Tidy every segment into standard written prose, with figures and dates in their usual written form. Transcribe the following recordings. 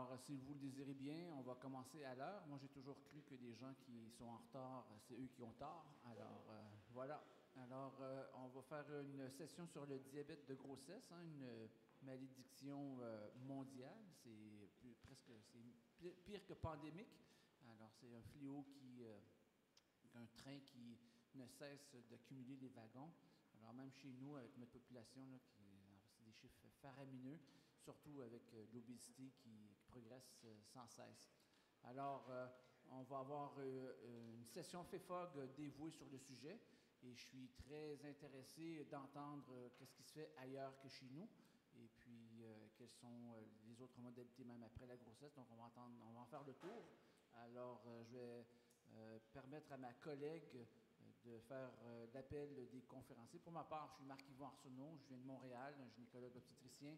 Alors, si vous le désirez bien, on va commencer à l'heure. Moi, j'ai toujours cru que des gens qui sont en retard, c'est eux qui ont tort. Alors, voilà. Alors, on va faire une session sur le diabète de grossesse, hein, une malédiction mondiale. C'est pire que pandémique. Alors, c'est un fléau un train qui ne cesse d'accumuler les wagons. Alors, même chez nous, avec notre population, là, c'est des chiffres faramineux, surtout avec l'obésité qui progresse sans cesse. Alors, on va avoir une session FEFOG dévouée sur le sujet et je suis très intéressé d'entendre qu'est-ce qui se fait ailleurs que chez nous et puis quelles sont les autres modalités même après la grossesse. Donc, on va en faire le tour. Alors, je vais permettre à ma collègue de faire l'appel des conférenciers. Pour ma part, je suis Marc-Yvon Arsenault, je viens de Montréal, un gynécologue obstétricien.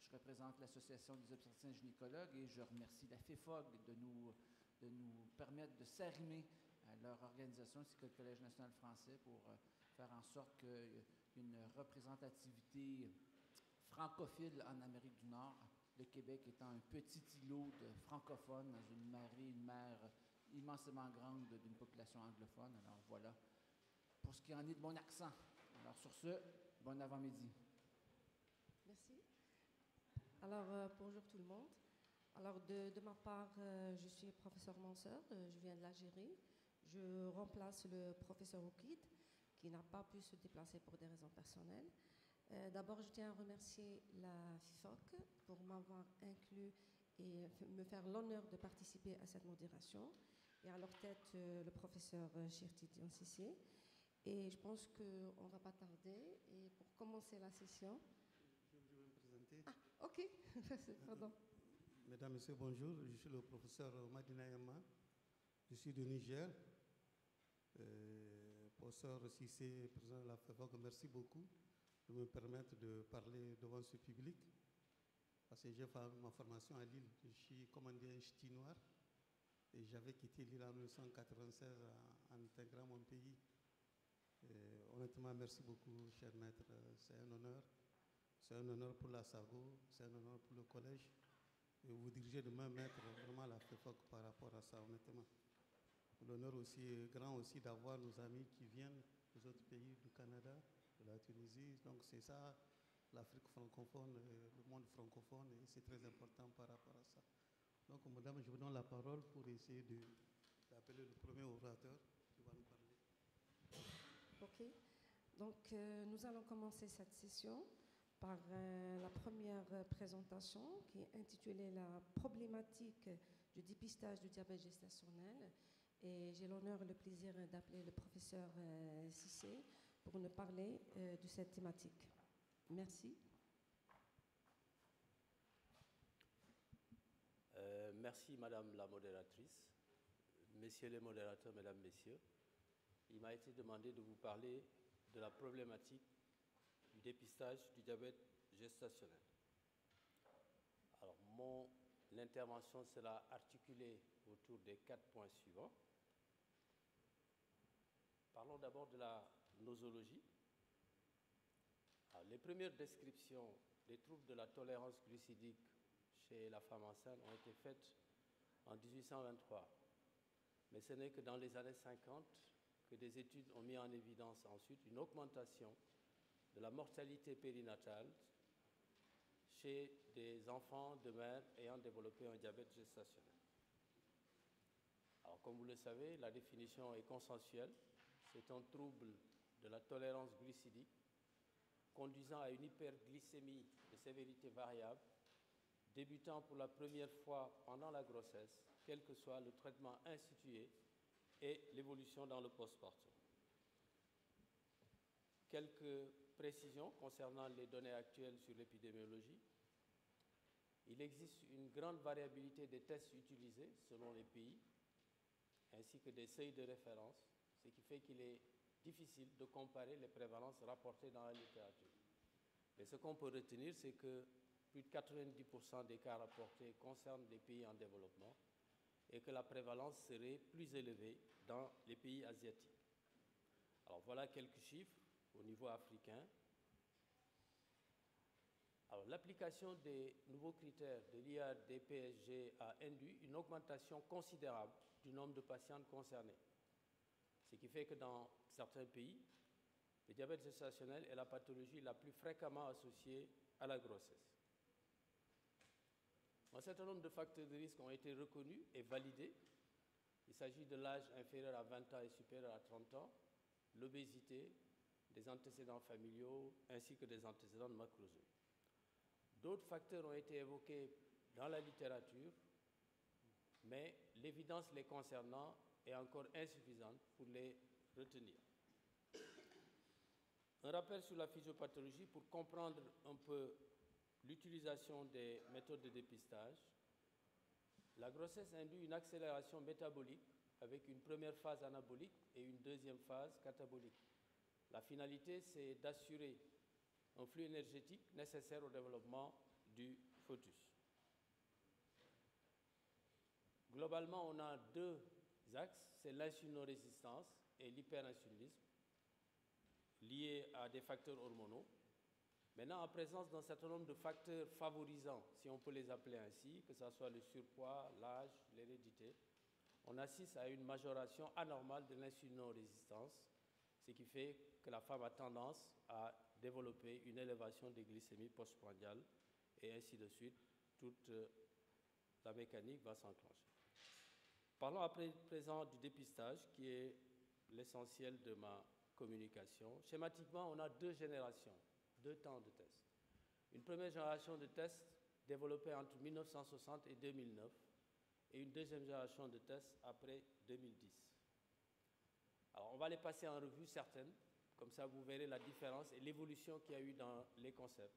Je représente l'Association des obstétriciens gynécologues et je remercie la FEFOG de nous permettre de s'arrimer à leur organisation ainsi que le Collège national français pour faire en sorte qu'il y ait une représentativité francophile en Amérique du Nord, le Québec étant un petit îlot de francophones dans une mer immensément grande d'une population anglophone. Alors voilà, pour ce qui en est de mon accent. Alors sur ce, bon avant-midi. Merci. Alors bonjour tout le monde. Alors de ma part, je suis professeur Manseur, je viens de l'Algérie. Je remplace le professeur Oukid qui n'a pas pu se déplacer pour des raisons personnelles. D'abord, je tiens à remercier la FIFOC pour m'avoir inclus et me faire l'honneur de participer à cette modération. Et à leur tête, le professeur Chirtiti Sissé. Et je pense qu'on ne va pas tarder. Et pour commencer la session... Je vais me présenter. Ah, ok. Pardon. Mesdames, Messieurs, bonjour. Je suis le professeur Madina Yama. Je suis du Niger. Professeur Sissé, président de la FEFOG, merci beaucoup de me permettre de parler devant ce public. Parce que j'ai fait ma formation à Lille. Je suis commandé un ch'ti noir. Et j'avais quitté l'île en 1996 en intégrant mon pays. Honnêtement, merci beaucoup, cher maître. C'est un honneur. C'est un honneur pour la SAGO, c'est un honneur pour le collège. Et vous dirigez de main maître vraiment la FEFOC par rapport à ça, honnêtement. L'honneur aussi est grand aussi d'avoir nos amis qui viennent des autres pays, du Canada, de la Tunisie. Donc c'est ça, l'Afrique francophone, le monde francophone, et c'est très important par rapport à ça. Donc, madame, je vous donne la parole pour essayer d'appeler le premier orateur qui va nous parler. OK. Donc, nous allons commencer cette session par la première présentation qui est intitulée « La problématique du dépistage du diabète gestationnel ». Et j'ai l'honneur et le plaisir d'appeler le professeur Sissé pour nous parler de cette thématique. Merci. Merci Madame la modératrice, Messieurs les modérateurs, Mesdames, Messieurs. Il m'a été demandé de vous parler de la problématique du dépistage du diabète gestationnel. Alors, mon intervention sera articulée autour des 4 points suivants. Parlons d'abord de la nosologie. Alors, les premières descriptions des troubles de la tolérance glucidique chez la femme enceinte ont été faites en 1823. Mais ce n'est que dans les années 50 que des études ont mis en évidence ensuite une augmentation de la mortalité périnatale chez des enfants de mères ayant développé un diabète gestationnel. Alors, comme vous le savez, la définition est consensuelle. C'est un trouble de la tolérance glucidique conduisant à une hyperglycémie de sévérité variable débutant pour la première fois pendant la grossesse, quel que soit le traitement institué et l'évolution dans le postpartum. Quelques précisions concernant les données actuelles sur l'épidémiologie. Il existe une grande variabilité des tests utilisés selon les pays, ainsi que des seuils de référence, ce qui fait qu'il est difficile de comparer les prévalences rapportées dans la littérature. Mais ce qu'on peut retenir, c'est que plus de 90% des cas rapportés concernent les pays en développement et que la prévalence serait plus élevée dans les pays asiatiques. Alors voilà quelques chiffres au niveau africain. Alors, l'application des nouveaux critères de l'IA-DPSG a induit une augmentation considérable du nombre de patientes concernées. Ce qui fait que dans certains pays, le diabète gestationnel est la pathologie la plus fréquemment associée à la grossesse. Un certain nombre de facteurs de risque ont été reconnus et validés. Il s'agit de l'âge inférieur à 20 ans et supérieur à 30 ans, l'obésité, des antécédents familiaux ainsi que des antécédents de macrosome. D'autres facteurs ont été évoqués dans la littérature, mais l'évidence les concernant est encore insuffisante pour les retenir. Un rappel sur la physiopathologie pour comprendre un peu l'utilisation des méthodes de dépistage. La grossesse induit une accélération métabolique avec une première phase anabolique et une deuxième phase catabolique. La finalité, c'est d'assurer un flux énergétique nécessaire au développement du fœtus. Globalement, on a deux axes, c'est l'insulinorésistance et l'hyperinsulinisme, liés à des facteurs hormonaux. Maintenant, en présence d'un certain nombre de facteurs favorisants, si on peut les appeler ainsi, que ce soit le surpoids, l'âge, l'hérédité, on assiste à une majoration anormale de l'insulinorésistance, ce qui fait que la femme a tendance à développer une élévation des glycémies postprandiales et ainsi de suite, toute la mécanique va s'enclencher. Parlons à présent du dépistage, qui est l'essentiel de ma communication. Schématiquement, on a deux générations, deux temps de tests. Une première génération de tests développée entre 1960 et 2009 et une deuxième génération de tests après 2010. Alors, on va les passer en revue certaines, comme ça vous verrez la différence et l'évolution qu'il y a eu dans les concepts.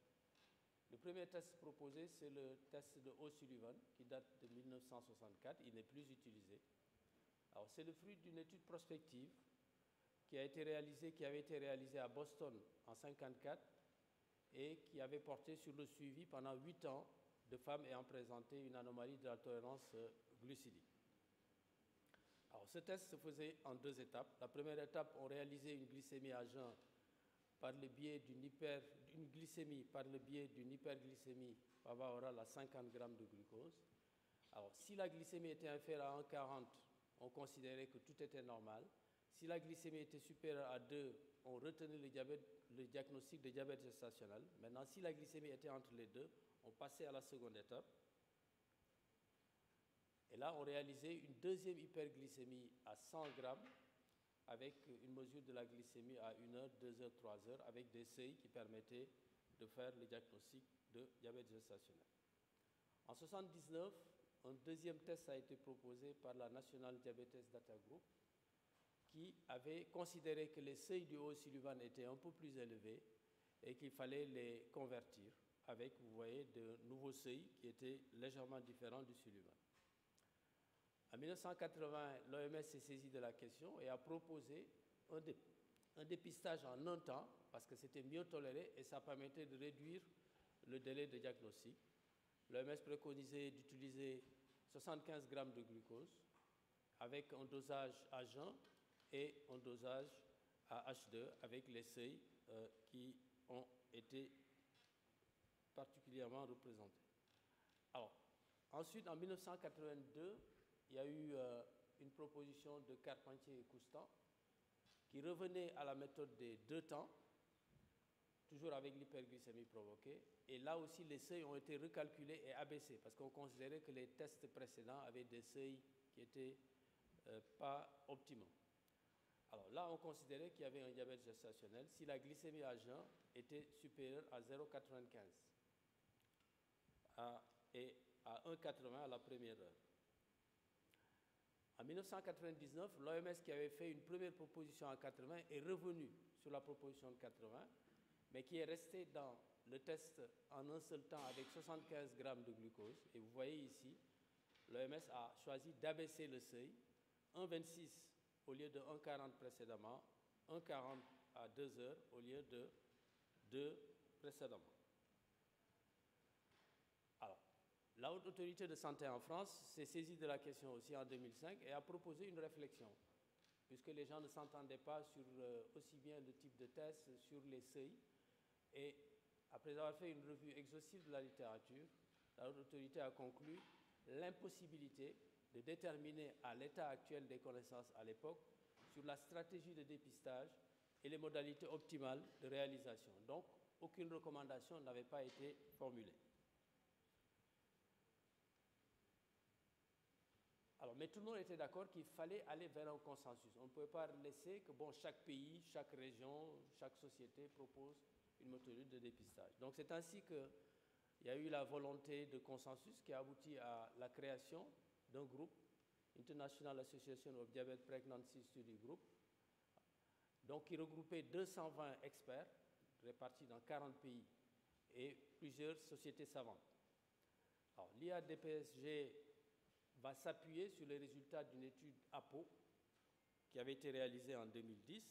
Le premier test proposé, c'est le test de O'Sullivan, qui date de 1964, il n'est plus utilisé. Alors, c'est le fruit d'une étude prospective qui avait été réalisée à Boston en 1954 et qui avait porté sur le suivi pendant 8 ans de femmes ayant présenté une anomalie de la tolérance glucidique. Alors, ce test se faisait en deux étapes. La première étape, on réalisait une glycémie à jeun par le biais d'une hyperglycémie par voie orale à 50 grammes de glucose. Alors, si la glycémie était inférieure à 1,40, on considérait que tout était normal. Si la glycémie était supérieure à 2, on retenait le diagnostic de diabète gestationnel. Maintenant, si la glycémie était entre les deux, on passait à la seconde étape. Et là, on réalisait une deuxième hyperglycémie à 100 grammes avec une mesure de la glycémie à 1 heure, 2 heures, 3 heures, avec des seuils qui permettaient de faire le diagnostic de diabète gestationnel. En 1979, un deuxième test a été proposé par la National Diabetes Data Group qui avait considéré que les seuils du O'Sullivan étaient un peu plus élevés et qu'il fallait les convertir avec, vous voyez, de nouveaux seuils qui étaient légèrement différents du Sullivan. En 1980, l'OMS s'est saisie de la question et a proposé un dépistage en un temps parce que c'était mieux toléré et ça permettait de réduire le délai de diagnostic. L'OMS préconisait d'utiliser 75 grammes de glucose avec un dosage à jeun et un dosage à H2 avec les seuils qui ont été particulièrement représentés. Alors, ensuite, en 1982, il y a eu une proposition de Carpentier et Coustan qui revenait à la méthode des deux temps, toujours avec l'hyperglycémie provoquée. Et là aussi, les seuils ont été recalculés et abaissés parce qu'on considérait que les tests précédents avaient des seuils qui n'étaient pas optimaux. Alors là, on considérait qu'il y avait un diabète gestationnel si la glycémie à jeun était supérieure à 0,95 et à 1,80 à la première heure. En 1999, l'OMS qui avait fait une première proposition en 80 est revenu sur la proposition de 80, mais qui est resté dans le test en un seul temps avec 75 grammes de glucose. Et vous voyez ici, l'OMS a choisi d'abaisser le seuil, 1,26 au lieu de 1,40 précédemment, 1,40 à 2 heures au lieu de 2 précédemment. Alors, la Haute Autorité de Santé en France s'est saisie de la question aussi en 2005 et a proposé une réflexion, puisque les gens ne s'entendaient pas sur aussi bien le type de test, sur les seuils, et Après avoir fait une revue exhaustive de la littérature, la haute autorité a conclu l'impossibilité de déterminer à l'état actuel des connaissances à l'époque sur la stratégie de dépistage et les modalités optimales de réalisation. Donc, aucune recommandation n'avait pas été formulée. Alors, mais tout le monde était d'accord qu'il fallait aller vers un consensus. On ne pouvait pas laisser que chaque pays, chaque région, chaque société propose une méthode de dépistage. Donc, c'est ainsi qu'il y a eu la volonté de consensus qui a abouti à la création d'un groupe, International Association of Diabetes Pregnancy Study Group, donc qui regroupait 220 experts répartis dans 40 pays et plusieurs sociétés savantes. Alors, l'IADPSG va s'appuyer sur les résultats d'une étude APO qui avait été réalisée en 2010.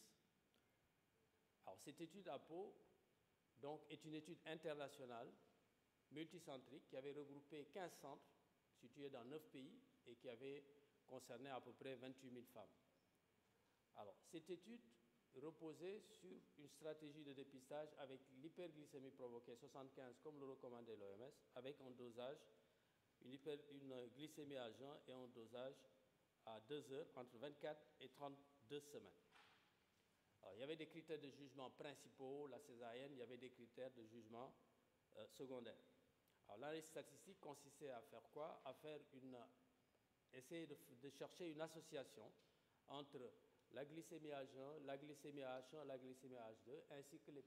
Alors, cette étude APO donc, est une étude internationale multicentrique qui avait regroupé 15 centres situés dans 9 pays et qui avait concerné à peu près 28 000 femmes. Alors, cette étude reposait sur une stratégie de dépistage avec l'hyperglycémie provoquée 75 comme le recommandait l'OMS, avec un dosage, une glycémie à jeun et un dosage à 2 heures entre 24 et 32 semaines. Alors, il y avait des critères de jugement principaux, la césarienne, il y avait des critères de jugement secondaires. Alors, l'analyse statistique consistait à faire quoi? Essayer de chercher une association entre la glycémie à jeun, la glycémie à H1, la glycémie à H2, ainsi que les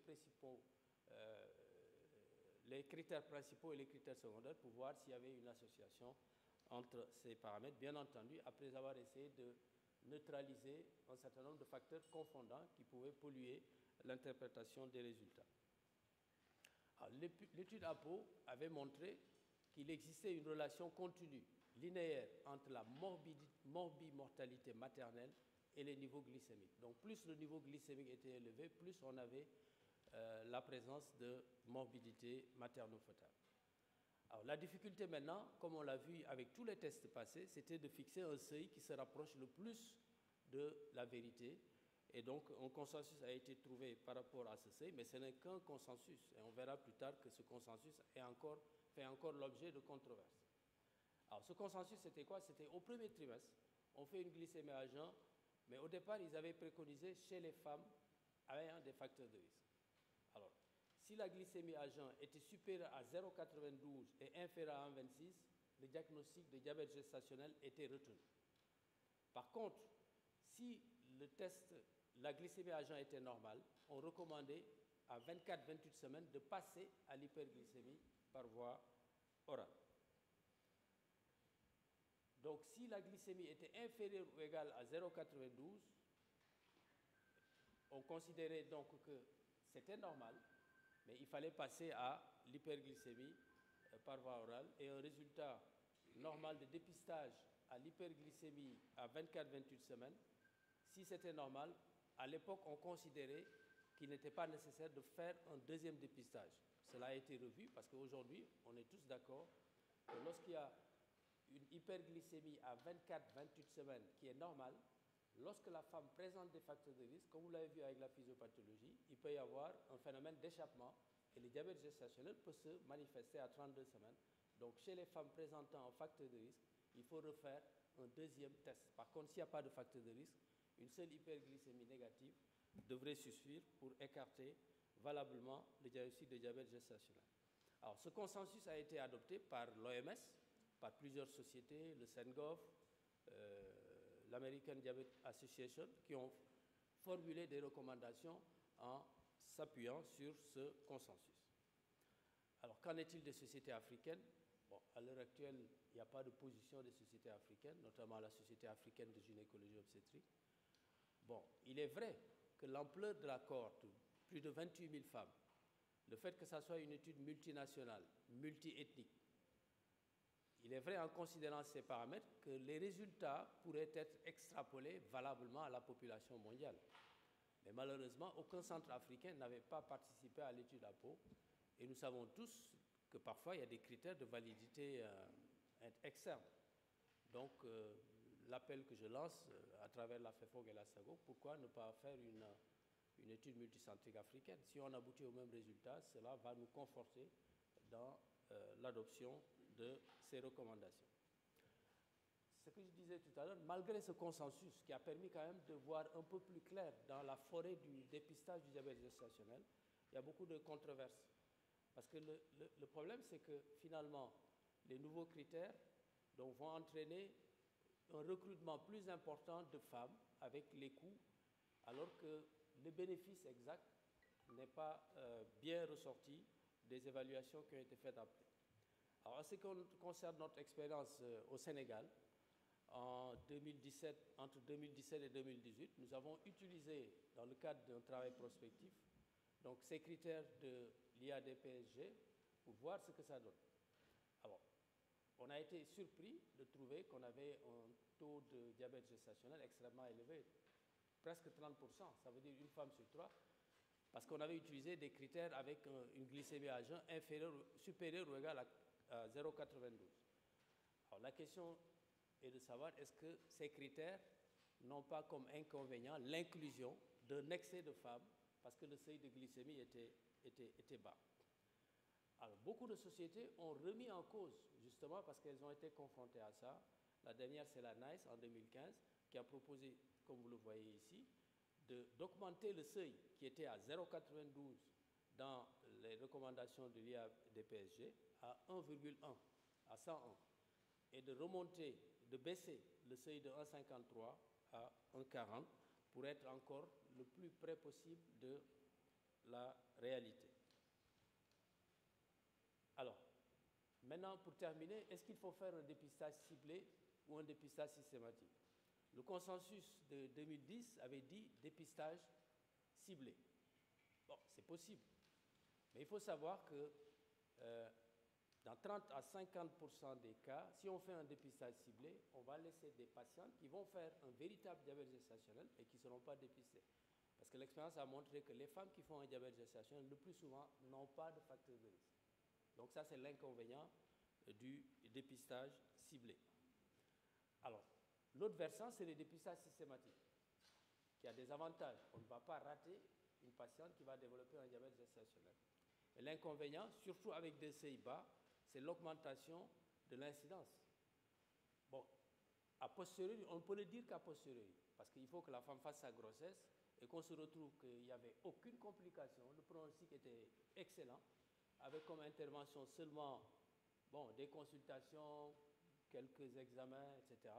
critères principaux et les critères secondaires pour voir s'il y avait une association entre ces paramètres, bien entendu, après avoir essayé de neutraliser un certain nombre de facteurs confondants qui pouvaient polluer l'interprétation des résultats. L'étude APO avait montré qu'il existait une relation continue, linéaire, entre la morbimortalité maternelle et les niveaux glycémiques. Donc, plus le niveau glycémique était élevé, plus on avait la présence de morbidité materno-fœtale. Alors, la difficulté maintenant, comme on l'a vu avec tous les tests passés, c'était de fixer un seuil qui se rapproche le plus de la vérité. Et donc, un consensus a été trouvé par rapport à ce seuil, mais ce n'est qu'un consensus. Et on verra plus tard que ce consensus fait encore l'objet de controverses. Alors, ce consensus, c'était quoi? C'était au premier trimestre, on fait une glycémie à jeun, mais au départ, ils avaient préconisé chez les femmes ayant des facteurs de risque. Alors, si la glycémie à jeun était supérieure à 0,92 et inférieure à 1,26, le diagnostic de diabète gestationnel était retenu. Par contre, si la glycémie à jeun était normale, on recommandait à 24-28 semaines de passer à l'hyperglycémie par voie orale. Donc, si la glycémie était inférieure ou égale à 0,92, on considérait donc que c'était normal, mais il fallait passer à l'hyperglycémie par voie orale et un résultat normal de dépistage à l'hyperglycémie à 24-28 semaines. Si c'était normal, à l'époque, on considérait qu'il n'était pas nécessaire de faire un deuxième dépistage. Cela a été revu parce qu'aujourd'hui, on est tous d'accord que lorsqu'il y a une hyperglycémie à 24-28 semaines qui est normale, lorsque la femme présente des facteurs de risque, comme vous l'avez vu avec la physiopathologie, il peut y avoir un phénomène d'échappement et le diabète gestationnel peut se manifester à 32 semaines. Donc, chez les femmes présentant un facteur de risque, il faut refaire un deuxième test. Par contre, s'il n'y a pas de facteur de risque, une seule hyperglycémie négative devrait suffire pour écarter valablement le diagnostic de diabète gestationnel. Alors, ce consensus a été adopté par l'OMS, par plusieurs sociétés, le CENGOF, l'American Diabetes Association, qui ont formulé des recommandations en s'appuyant sur ce consensus. Alors, qu'en est-il des sociétés africaines? Bon, à l'heure actuelle, il n'y a pas de position des sociétés africaines, notamment la Société africaine de gynécologie obstétrique. Bon, il est vrai que l'ampleur de la cohorte, plus de 28 000 femmes, le fait que ça soit une étude multinationale, multiethnique, il est vrai en considérant ces paramètres que les résultats pourraient être extrapolés valablement à la population mondiale. Mais malheureusement, aucun centre africain n'avait pas participé à l'étude APO et nous savons tous que parfois il y a des critères de validité externes. Donc, l'appel que je lance à travers la FEFOG et la SAGO, pourquoi ne pas faire une étude multicentrique africaine. Si on aboutit au même résultat, cela va nous conforter dans l'adoption de ces recommandations. Ce que je disais tout à l'heure, malgré ce consensus qui a permis quand même de voir un peu plus clair dans la forêt du dépistage du diabète gestationnel, il y a beaucoup de controverses. Parce que le problème, c'est que finalement, les nouveaux critères donc, vont entraîner un recrutement plus important de femmes avec les coûts, alors que le bénéfice exact n'est pas bien ressorti des évaluations qui ont été faites après. Alors, en ce qui concerne notre expérience au Sénégal, entre 2017 et 2018, nous avons utilisé, dans le cadre d'un travail prospectif, donc ces critères de l'IA-DPSG pour voir ce que ça donne. Alors, on a été surpris de trouver qu'on avait un taux de diabète gestationnel extrêmement élevé, presque 30%, ça veut dire une femme sur 3, parce qu'on avait utilisé des critères avec une glycémie à jeun supérieure ou égale à 0,92. Alors la question est de savoir est-ce que ces critères n'ont pas comme inconvénient l'inclusion d'un excès de femmes parce que le seuil de glycémie était bas. Alors beaucoup de sociétés ont remis en cause, justement parce qu'elles ont été confrontées à ça. La dernière, c'est la NICE en 2015, qui a proposé, comme vous le voyez ici, d'augmenter le seuil qui était à 0,92 dans les recommandations de l'IA-DPSG à 1,1, à 101, et de baisser le seuil de 1,53 à 1,40 pour être encore le plus près possible de la réalité. Alors, maintenant, pour terminer, est-ce qu'il faut faire un dépistage ciblé ou un dépistage systématique? Le consensus de 2010 avait dit dépistage ciblé. Bon, c'est possible. Mais il faut savoir que dans 30 à 50% des cas, si on fait un dépistage ciblé, on va laisser des patients qui vont faire un véritable diabète gestationnel et qui ne seront pas dépistés. Parce que l'expérience a montré que les femmes qui font un diabète gestationnel, le plus souvent, n'ont pas de facteur de risque. Donc ça, c'est l'inconvénient du dépistage ciblé. Alors, l'autre versant, c'est le dépistage systématique, qui a des avantages. On ne va pas rater une patiente qui va développer un diabète gestationnel. Et l'inconvénient, surtout avec des seuils bas, c'est l'augmentation de l'incidence. Bon, a posteriori, on ne peut le dire qu'à posteriori, parce qu'il faut que la femme fasse sa grossesse et qu'on se retrouve qu'il n'y avait aucune complication. Le pronostic était excellent, avec comme intervention seulement des consultations, quelques examens, etc.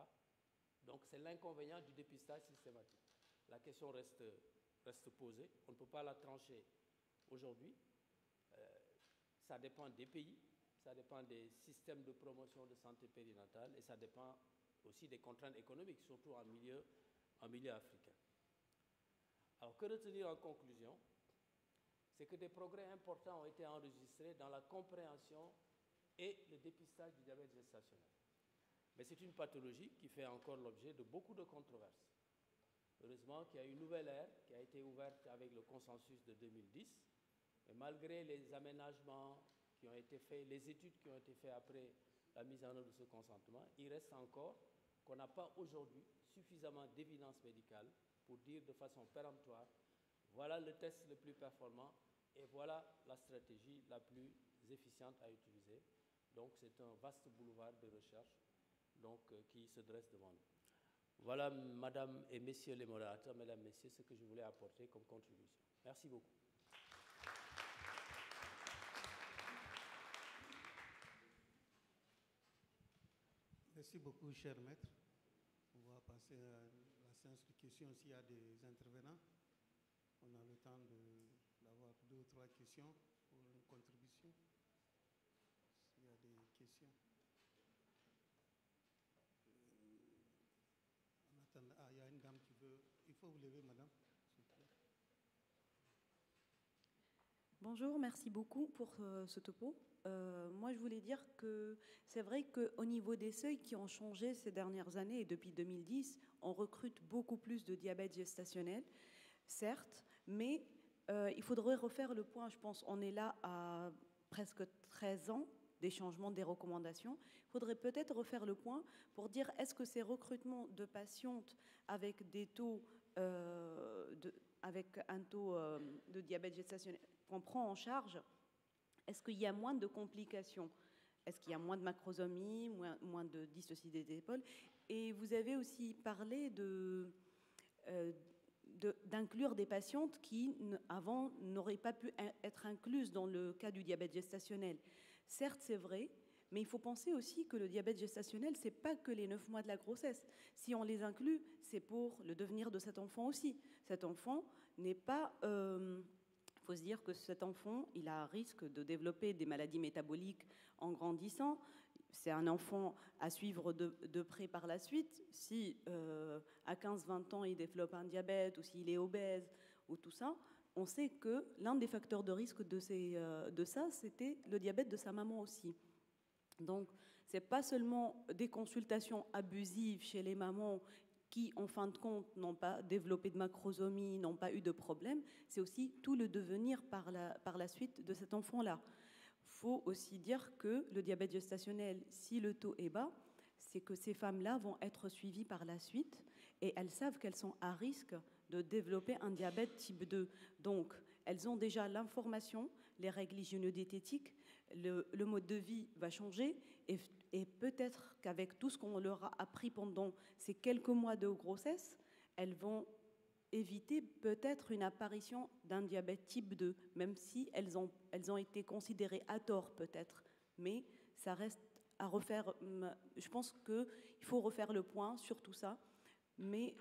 Donc c'est l'inconvénient du dépistage systématique. La question reste posée. On ne peut pas la trancher aujourd'hui. Ça dépend des pays, ça dépend des systèmes de promotion de santé périnatale et ça dépend aussi des contraintes économiques, surtout en milieu africain. Alors que retenir en conclusion? C'est que des progrès importants ont été enregistrés dans la compréhension et le dépistage du diabète gestationnel. Mais c'est une pathologie qui fait encore l'objet de beaucoup de controverses. Heureusement qu'il y a une nouvelle ère qui a été ouverte avec le consensus de 2010, et malgré les aménagements qui ont été faits, les études qui ont été faites après la mise en œuvre de ce consentement, il reste encore qu'on n'a pas aujourd'hui suffisamment d'évidence médicale pour dire de façon péremptoire, voilà le test le plus performant et voilà la stratégie la plus efficiente à utiliser. Donc c'est un vaste boulevard de recherche qui se dresse devant nous. Voilà, Madame et Messieurs les modérateurs, Mesdames, Messieurs, ce que je voulais apporter comme contribution. Merci beaucoup. Merci beaucoup, cher maître. On va passer à la séance de questions s'il y a des intervenants. On a le temps d'avoir 2 ou 3 questions pour une contribution. S'il y a des questions. En attendant, il y a une dame qui veut... Il faut vous lever, madame, s'il vous plaît. Bonjour, merci beaucoup pour ce topo. Moi, je voulais dire que c'est vrai qu'au niveau des seuils qui ont changé ces dernières années, et depuis 2010, on recrute beaucoup plus de diabète gestationnel, certes, mais il faudrait refaire le point, je pense. On est là à presque 13 ans des changements des recommandations. Il faudrait peut-être refaire le point pour dire est-ce que ces recrutements de patientes avec des taux avec un taux de diabète gestationnel qu'on prend en charge, est-ce qu'il y a moins de complications? Est-ce qu'il y a moins de macrosomie, moins de dystocie des épaules? Et vous avez aussi parlé d'inclure des patientes qui, avant, n'auraient pas pu être incluses dans le cas du diabète gestationnel. Certes, c'est vrai, mais il faut penser aussi que le diabète gestationnel, ce n'est pas que les 9 mois de la grossesse. Si on les inclut, c'est pour le devenir de cet enfant aussi. Cet enfant n'est pas... Il faut se dire que cet enfant, il a un risque de développer des maladies métaboliques en grandissant. C'est un enfant à suivre de près par la suite. Si à 15-20 ans, il développe un diabète ou s'il est obèse ou tout ça, on sait que l'un des facteurs de risque de ça, c'était le diabète de sa maman aussi. Donc, ce n'est pas seulement des consultations abusives chez les mamans qui, en fin de compte, n'ont pas développé de macrosomie, n'ont pas eu de problème, c'est aussi tout le devenir par la suite de cet enfant-là. Il faut aussi dire que le diabète gestationnel, si le taux est bas, c'est que ces femmes-là vont être suivies par la suite et elles savent qu'elles sont à risque de développer un diabète type 2. Donc, elles ont déjà l'information, les règles hygiéno-diététiques, le mode de vie va changer et peut-être qu'avec tout ce qu'on leur a appris pendant ces quelques mois de grossesse, elles vont éviter peut-être une apparition d'un diabète type 2, même si elles ont été considérées à tort peut-être. Mais ça reste à refaire. Je pense qu'il faut refaire le point sur tout ça. Mais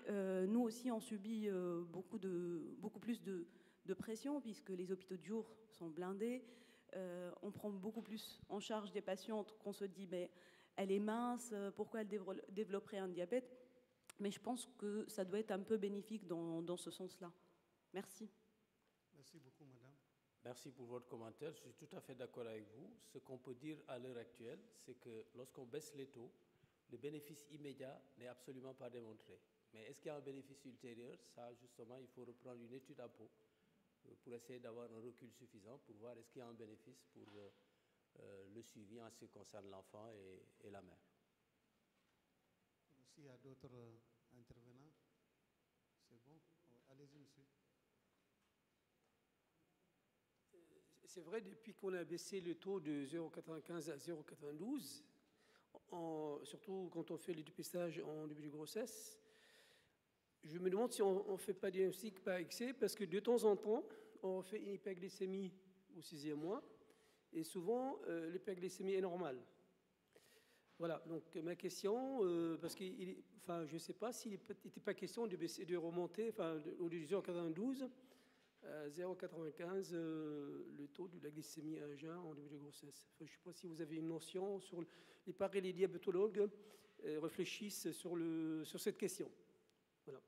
nous aussi, on subit beaucoup plus de pression puisque les hôpitaux de jour sont blindés. On prend beaucoup plus en charge des patientes qu'on se dit mais elle est mince, pourquoi elle développerait un diabète? Mais je pense que ça doit être un peu bénéfique dans ce sens-là. Merci. Merci beaucoup, madame. Merci pour votre commentaire. Je suis tout à fait d'accord avec vous. Ce qu'on peut dire à l'heure actuelle, c'est que lorsqu'on baisse les taux, le bénéfice immédiat n'est absolument pas démontré. Mais est-ce qu'il y a un bénéfice ultérieur? Ça, justement, il faut reprendre une étude à peau pour essayer d'avoir un recul suffisant pour voir est-ce qu'il y a un bénéfice pour le suivi en ce qui concerne l'enfant et la mère. S'il y a d'autres intervenants, c'est bon. Allez-y, monsieur. C'est vrai, depuis qu'on a baissé le taux de 0,95 à 0,92, surtout quand on fait le dépistage en début de grossesse, je me demande si on ne fait pas de diagnostic par excès, parce que de temps en temps, on fait une hyperglycémie au 6e mois, et souvent, l'hyperglycémie est normale. Voilà, donc ma question, parce que je ne sais pas s'il n'était pas question de baisser, de remonter, au lieu de 0,92, 0,95, le taux de la glycémie à jeun en début de grossesse. Je ne sais pas si vous avez une notion sur... Il paraît que les diabétologues réfléchissent sur cette question. Voilà.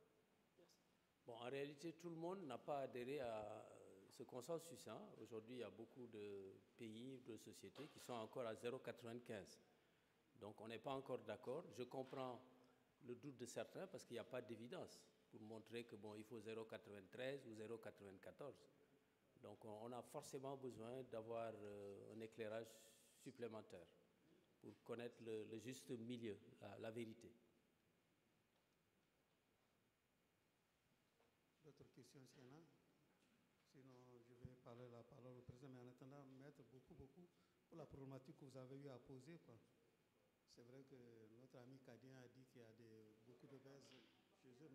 Bon, en réalité, tout le monde n'a pas adhéré à ce consensus. Hein. Aujourd'hui, il y a beaucoup de pays, de sociétés qui sont encore à 0,95. Donc, on n'est pas encore d'accord. Je comprends le doute de certains parce qu'il n'y a pas d'évidence pour montrer que il faut 0,93 ou 0,94. Donc, on a forcément besoin d'avoir un éclairage supplémentaire pour connaître le juste milieu, la vérité. D'autres questions, s'il y en a? Sinon, je vais parler la parole au président, mais en attendant, mettre beaucoup pour la problématique que vous avez eu à poser, quoi. C'est vrai que notre ami Kadien a dit qu'il y a beaucoup d'obèses chez eux.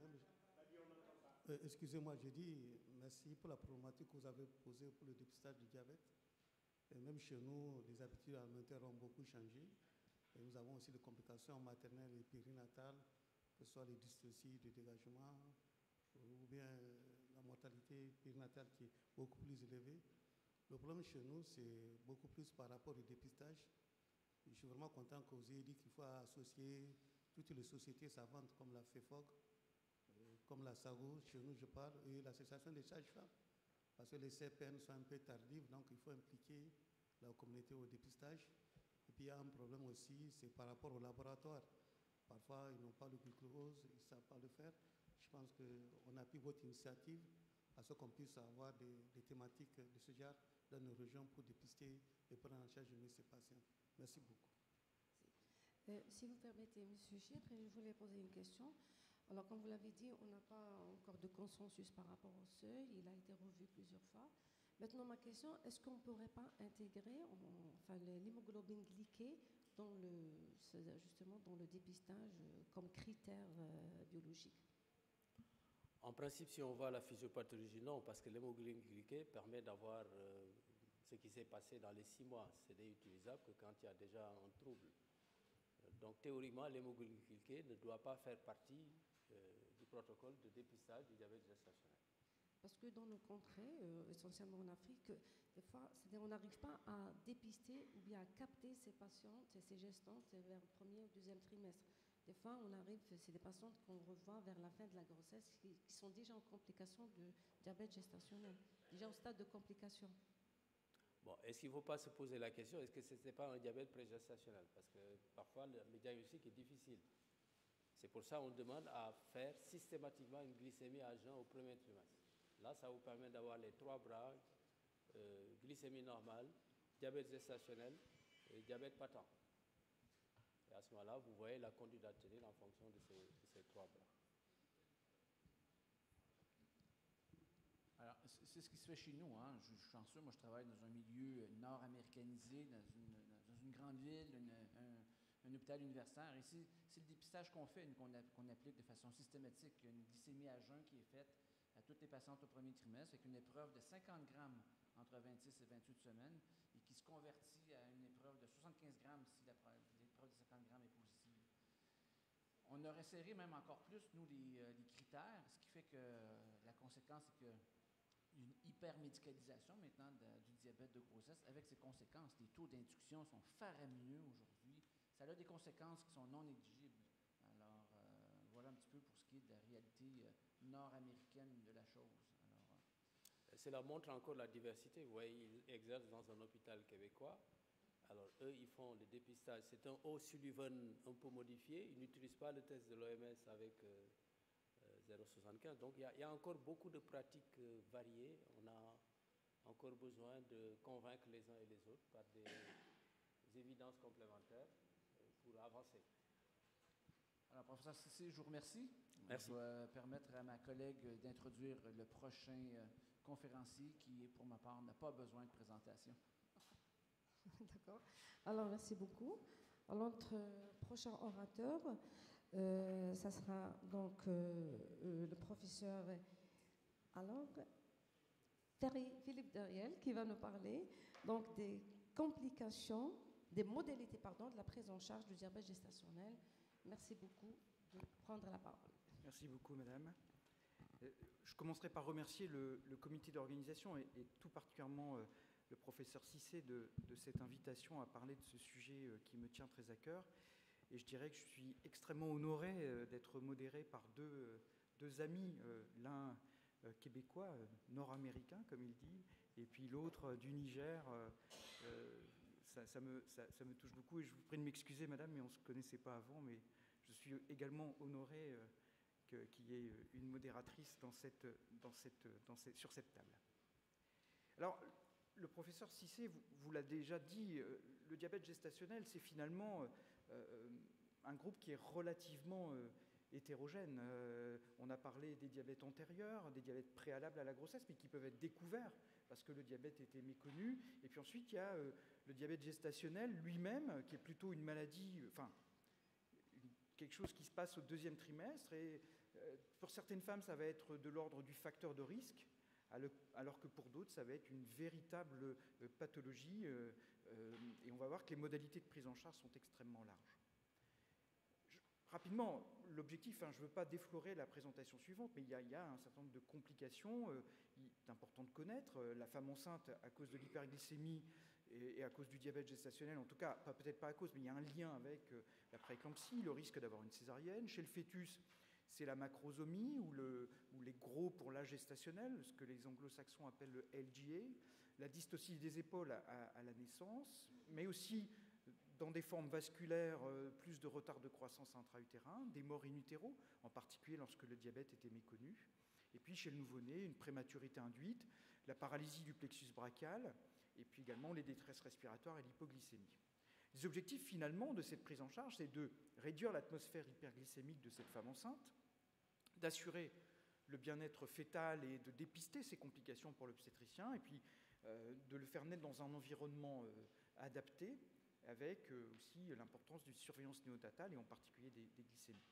Excusez-moi, je dis merci pour la problématique que vous avez posée pour le dépistage du diabète. Et même chez nous, les habitudes alimentaires ont beaucoup changé. Et nous avons aussi des complications maternelles et périnatales, que ce soit les dystocies de dégagement ou bien la mortalité périnatale qui est beaucoup plus élevée. Le problème chez nous, c'est beaucoup plus par rapport au dépistage. Je suis vraiment content que vous ayez dit qu'il faut associer toutes les sociétés savantes comme la FEFOG, comme la SAGO, chez nous je parle, et l'association des sages-femmes, parce que les CPN sont un peu tardives, donc il faut impliquer la communauté au dépistage. Et puis il y a un problème aussi, c'est par rapport au laboratoire. Parfois, ils n'ont pas le glucose, ils ne savent pas le faire. Je pense qu'on appuie votre initiative à ce qu'on puisse avoir des thématiques de ce genre dans nos régions pour dépister et prendre en charge mieux ces patients. Merci beaucoup. Si vous permettez, M. Chypre, je voulais poser une question. Alors, comme vous l'avez dit, on n'a pas encore de consensus par rapport au seuil. Il a été revu plusieurs fois. Maintenant, ma question, est-ce qu'on ne pourrait pas intégrer l'hémoglobine glyquée justement dans le dépistage comme critère biologique? En principe, si on voit la physiopathologie, non, parce que l'hémoglobine glyquée permet d'avoir ce qui s'est passé dans les 6 mois. Ce n'est utilisable que quand il y a déjà un trouble. Donc théoriquement, l'hémoglobine glyquée ne doit pas faire partie du protocole de dépistage du diabète gestationnel. Parce que dans nos contrées, essentiellement en Afrique, des fois, on n'arrive pas à dépister ou bien à capter ces patientes et ces gestantes vers le premier ou deuxième trimestre. Des fois, c'est des patientes qu'on revoit vers la fin de la grossesse qui sont déjà en complication de diabète gestationnel, déjà au stade de complication. Bon, est-ce qu'il ne faut pas se poser la question, est-ce que ce n'était pas un diabète prégestationnel? Parce que parfois, le diagnostic est difficile. C'est pour ça qu'on demande à faire systématiquement une glycémie à jeun au premier trimestre. Là, ça vous permet d'avoir les 3 bras, glycémie normale, diabète gestationnel et diabète patent. Et à ce moment-là, vous voyez la conduite à tenir en fonction de ces 3 bras. Alors, c'est ce qui se fait chez nous. Hein. Je suis chanceux, moi je travaille dans un milieu nord-américanisé, dans une grande ville, un hôpital universitaire. Ici, c'est le dépistage qu'on fait, qu'on applique de façon systématique. Il y a une glycémie à jeun qui est faite à toutes les patientes au premier trimestre, avec une épreuve de 50 grammes entre 26 et 28 semaines, et qui se convertit à une épreuve de 75 grammes si l'épreuve de 50 grammes est positive. On a resserré même encore plus, nous, les critères, ce qui fait que la conséquence, c'est que une hypermédicalisation maintenant du diabète de grossesse avec ses conséquences. Les taux d'induction sont faramineux aujourd'hui. Ça a des conséquences qui sont non négligibles. Alors, voilà un petit peu pour ce qui est de la réalité nord-américaine de la chose. Cela montre encore la diversité. Vous voyez, ils exercent dans un hôpital québécois. Alors, eux, ils font le dépistage. C'est un O'Sullivan un peu modifié. Ils n'utilisent pas le test de l'OMS avec 0,75. Donc, il y a encore beaucoup de pratiques variées. On a encore besoin de convaincre les uns et les autres par des évidences complémentaires pour avancer. Alors, professeur Cissé, je vous remercie. Merci. Je vais permettre à ma collègue d'introduire le prochain conférencier qui, pour ma part, n'a pas besoin de présentation. D'accord. Alors, merci beaucoup. Alors, notre prochain orateur, ça sera donc le professeur Philippe Deriel qui va nous parler donc des complications, des modalités de la prise en charge du diabète gestationnel. Merci beaucoup de prendre la parole. Merci beaucoup, madame. Je commencerai par remercier le comité d'organisation et tout particulièrement le professeur Cissé de cette invitation à parler de ce sujet qui me tient très à cœur. Et je dirais que je suis extrêmement honoré d'être modéré par deux amis, l'un québécois, nord-américain, comme il dit, et puis l'autre du Niger. Ça me touche beaucoup et je vous prie de m'excuser, madame, mais on ne se connaissait pas avant, mais je suis également honoré qu'il y ait une modératrice sur cette table. Alors, le professeur Cissé vous l'a déjà dit, le diabète gestationnel, c'est finalement un groupe qui est relativement hétérogène. On a parlé des diabètes antérieurs, des diabètes préalables à la grossesse, mais qui peuvent être découverts parce que le diabète était méconnu. Et puis ensuite, il y a le diabète gestationnel lui-même, qui est plutôt une maladie, quelque chose qui se passe au 2e trimestre. Et pour certaines femmes, ça va être de l'ordre du facteur de risque, alors que pour d'autres, ça va être une véritable pathologie. Et on va voir que les modalités de prise en charge sont extrêmement larges. Rapidement, l'objectif, je ne veux pas déflorer la présentation suivante, mais il y a un certain nombre de complications. Il est important de connaître. La femme enceinte, à cause de l'hyperglycémie et à cause du diabète gestationnel, en tout cas, peut-être pas à cause, mais il y a un lien avec la prééclampsie, le risque d'avoir une césarienne. Chez le fœtus, c'est la macrosomie ou les gros pour l'âge gestationnel, ce que les anglo-saxons appellent le LGA, la dystocie des épaules à la naissance, mais aussi dans des formes vasculaires, plus de retard de croissance intra-utérin, des morts in utero, en particulier lorsque le diabète était méconnu. Et puis chez le nouveau-né, une prématurité induite, la paralysie du plexus brachial, et puis également les détresses respiratoires et l'hypoglycémie. Les objectifs finalement de cette prise en charge, c'est de réduire l'atmosphère hyperglycémique de cette femme enceinte, d'assurer le bien-être fœtal et de dépister ces complications pour l'obstétricien, et puis de le faire naître dans un environnement adapté, avec aussi l'importance d'une surveillance néonatale et en particulier des glycémies.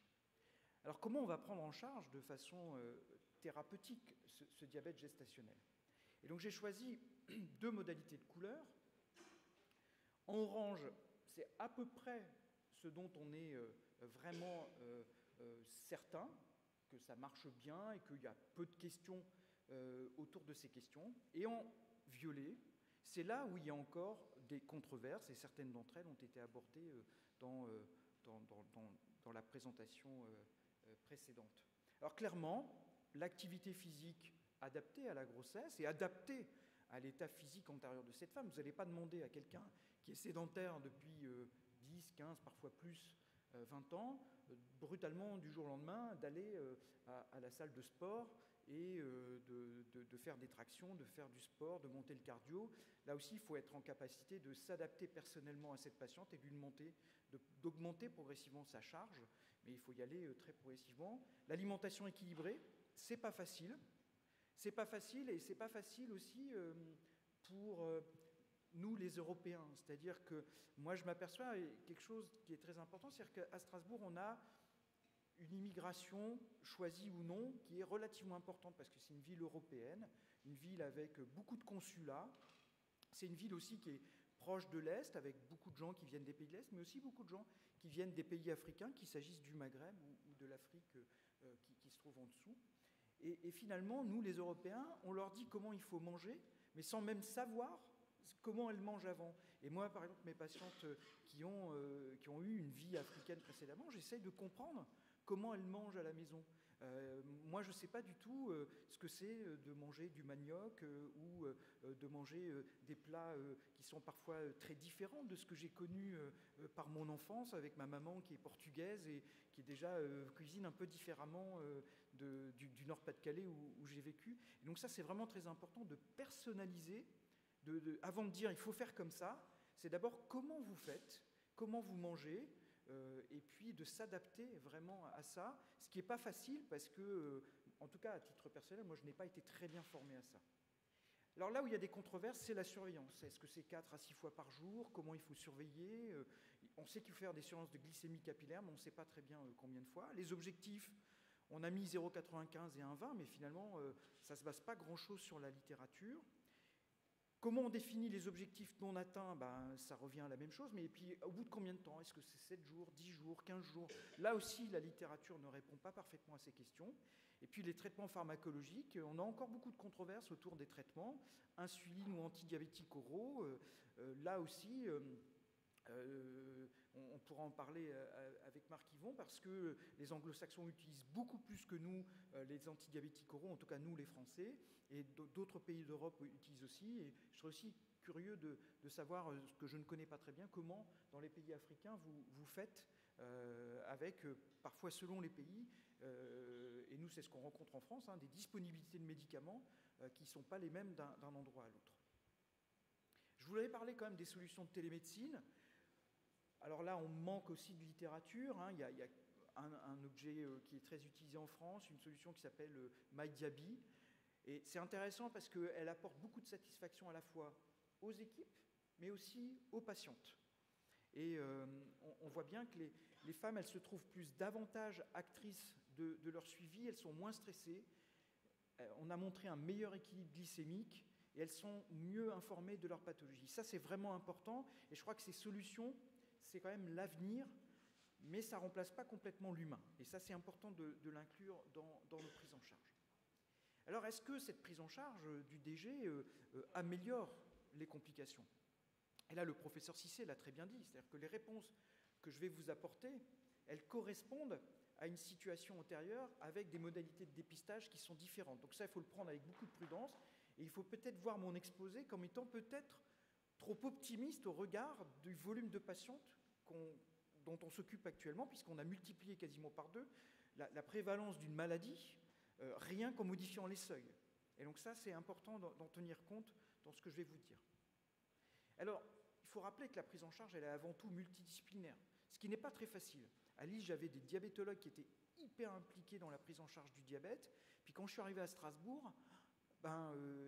Alors comment on va prendre en charge de façon thérapeutique ce diabète gestationnel? Et donc j'ai choisi 2 modalités de couleur. En orange, c'est à peu près ce dont on est vraiment certain, que ça marche bien et qu'il y a peu de questions autour de ces questions. Et en violet, c'est là où il y a encore des controverses, et certaines d'entre elles ont été abordées dans la présentation précédente. Alors clairement, l'activité physique adaptée à la grossesse et adaptée à l'état physique antérieur de cette femme. Vous n'allez pas demander à quelqu'un qui est sédentaire depuis 10, 15, parfois plus, 20 ans, brutalement du jour au lendemain, d'aller à la salle de sport et de faire des tractions, de faire du sport, de monter le cardio. Là aussi, il faut être en capacité de s'adapter personnellement à cette patiente et d'augmenter progressivement sa charge, mais il faut y aller très progressivement. L'alimentation équilibrée, c'est pas facile. C'est pas facile, et c'est pas facile aussi pour nous les Européens. C'est-à-dire que moi je m'aperçois quelque chose qui est très important, c'est-à-dire qu'à Strasbourg on a une immigration, choisie ou non, qui est relativement importante parce que c'est une ville européenne, une ville avec beaucoup de consulats. C'est une ville aussi qui est proche de l'Est, avec beaucoup de gens qui viennent des pays de l'Est, mais aussi beaucoup de gens qui viennent des pays africains, qu'il s'agisse du Maghreb ou de l'Afrique qui se trouve en dessous. Et finalement, nous, les Européens, on leur dit comment il faut manger, mais sans même savoir comment elles mangent avant. Et moi, par exemple, mes patientes qui ont eu une vie africaine précédemment, j'essaye de comprendre comment elles mangent à la maison. Moi, je ne sais pas du tout ce que c'est de manger du manioc ou de manger des plats qui sont parfois très différents de ce que j'ai connu par mon enfance avec ma maman qui est portugaise et qui déjà cuisine un peu différemment du Nord-Pas-de-Calais où j'ai vécu. Et donc ça, c'est vraiment très important de personnaliser, avant de dire il faut faire comme ça, c'est d'abord comment vous faites, comment vous mangez, et puis de s'adapter vraiment à ça, ce qui n'est pas facile parce que, en tout cas à titre personnel, moi je n'ai pas été très bien formé à ça. Alors là où il y a des controverses, c'est la surveillance. Est-ce que c'est 4 à 6 fois par jour? Comment il faut surveiller? On sait qu'il faut faire des surveillances de glycémie capillaire, mais on ne sait pas très bien combien de fois. Les objectifs, on a mis 0,95 et 1,20, mais finalement, ça ne se base pas grand-chose sur la littérature. Comment on définit les objectifs non atteints? Ça revient à la même chose, mais et puis au bout de combien de temps? Est-ce que c'est 7 jours, 10 jours, 15 jours? Là aussi, la littérature ne répond pas parfaitement à ces questions. Et puis les traitements pharmacologiques, on a encore beaucoup de controverses autour des traitements, insuline ou antidiabétiques oraux. Là aussi, on pourra en parler avec Marc Yvon, parce que les anglo-saxons utilisent beaucoup plus que nous les antidiabétiques oraux, en tout cas nous les Français, et d'autres pays d'Europe utilisent aussi. Et je serais aussi curieux de savoir, ce que je ne connais pas très bien, comment dans les pays africains vous faites avec, parfois selon les pays, et nous c'est ce qu'on rencontre en France, des disponibilités de médicaments qui ne sont pas les mêmes d'un endroit à l'autre. Je voulais parler quand même des solutions de télémédecine. Alors là, on manque aussi de littérature. Il y a un objet qui est très utilisé en France, une solution qui s'appelle MyDiaby. Et c'est intéressant parce qu'elle apporte beaucoup de satisfaction à la fois aux équipes, mais aussi aux patientes. Et on voit bien que les femmes, elles se trouvent davantage actrices de leur suivi, elles sont moins stressées. On a montré un meilleur équilibre glycémique et elles sont mieux informées de leur pathologie. Ça, c'est vraiment important. Et je crois que ces solutions, c'est quand même l'avenir, mais ça ne remplace pas complètement l'humain. Et ça, c'est important de l'inclure dans nos prises en charge. Alors, est-ce que cette prise en charge du DG améliore les complications? Et là, le professeur Cissé l'a très bien dit, c'est-à-dire que les réponses que je vais vous apporter, elles correspondent à une situation antérieure avec des modalités de dépistage qui sont différentes. Donc ça, il faut le prendre avec beaucoup de prudence, et il faut peut-être voir mon exposé comme étant peut-être trop optimiste au regard du volume de patientes dont on s'occupe actuellement, puisqu'on a multiplié quasiment par 2 la prévalence d'une maladie, rien qu'en modifiant les seuils. Et donc ça, c'est important d'en tenir compte dans ce que je vais vous dire. Alors, il faut rappeler que la prise en charge, elle est avant tout multidisciplinaire, ce qui n'est pas très facile. À Lille, j'avais des diabétologues qui étaient hyper impliqués dans la prise en charge du diabète. Puis quand je suis arrivé à Strasbourg,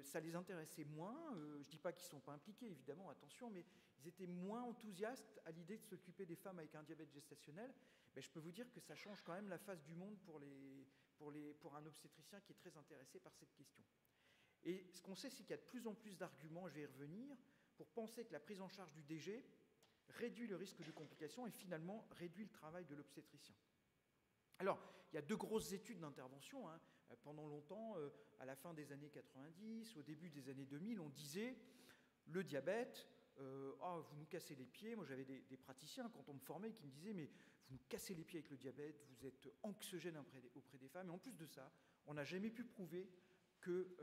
ça les intéressait moins. Je ne dis pas qu'ils ne sont pas impliqués, évidemment, attention, mais ils étaient moins enthousiastes à l'idée de s'occuper des femmes avec un diabète gestationnel. Je peux vous dire que ça change quand même la face du monde pour un obstétricien qui est très intéressé par cette question. Et ce qu'on sait, c'est qu'il y a de plus en plus d'arguments, je vais y revenir, pour penser que la prise en charge du DG réduit le risque de complications et finalement réduit le travail de l'obstétricien. Alors, il y a 2 grosses études d'intervention. Pendant longtemps, à la fin des années 90, au début des années 2000, on disait le diabète, vous nous cassez les pieds. Moi, j'avais des praticiens, quand on me formait, qui me disaient mais vous nous cassez les pieds avec le diabète, vous êtes anxiogène auprès des femmes. Et en plus de ça, on n'a jamais pu prouver que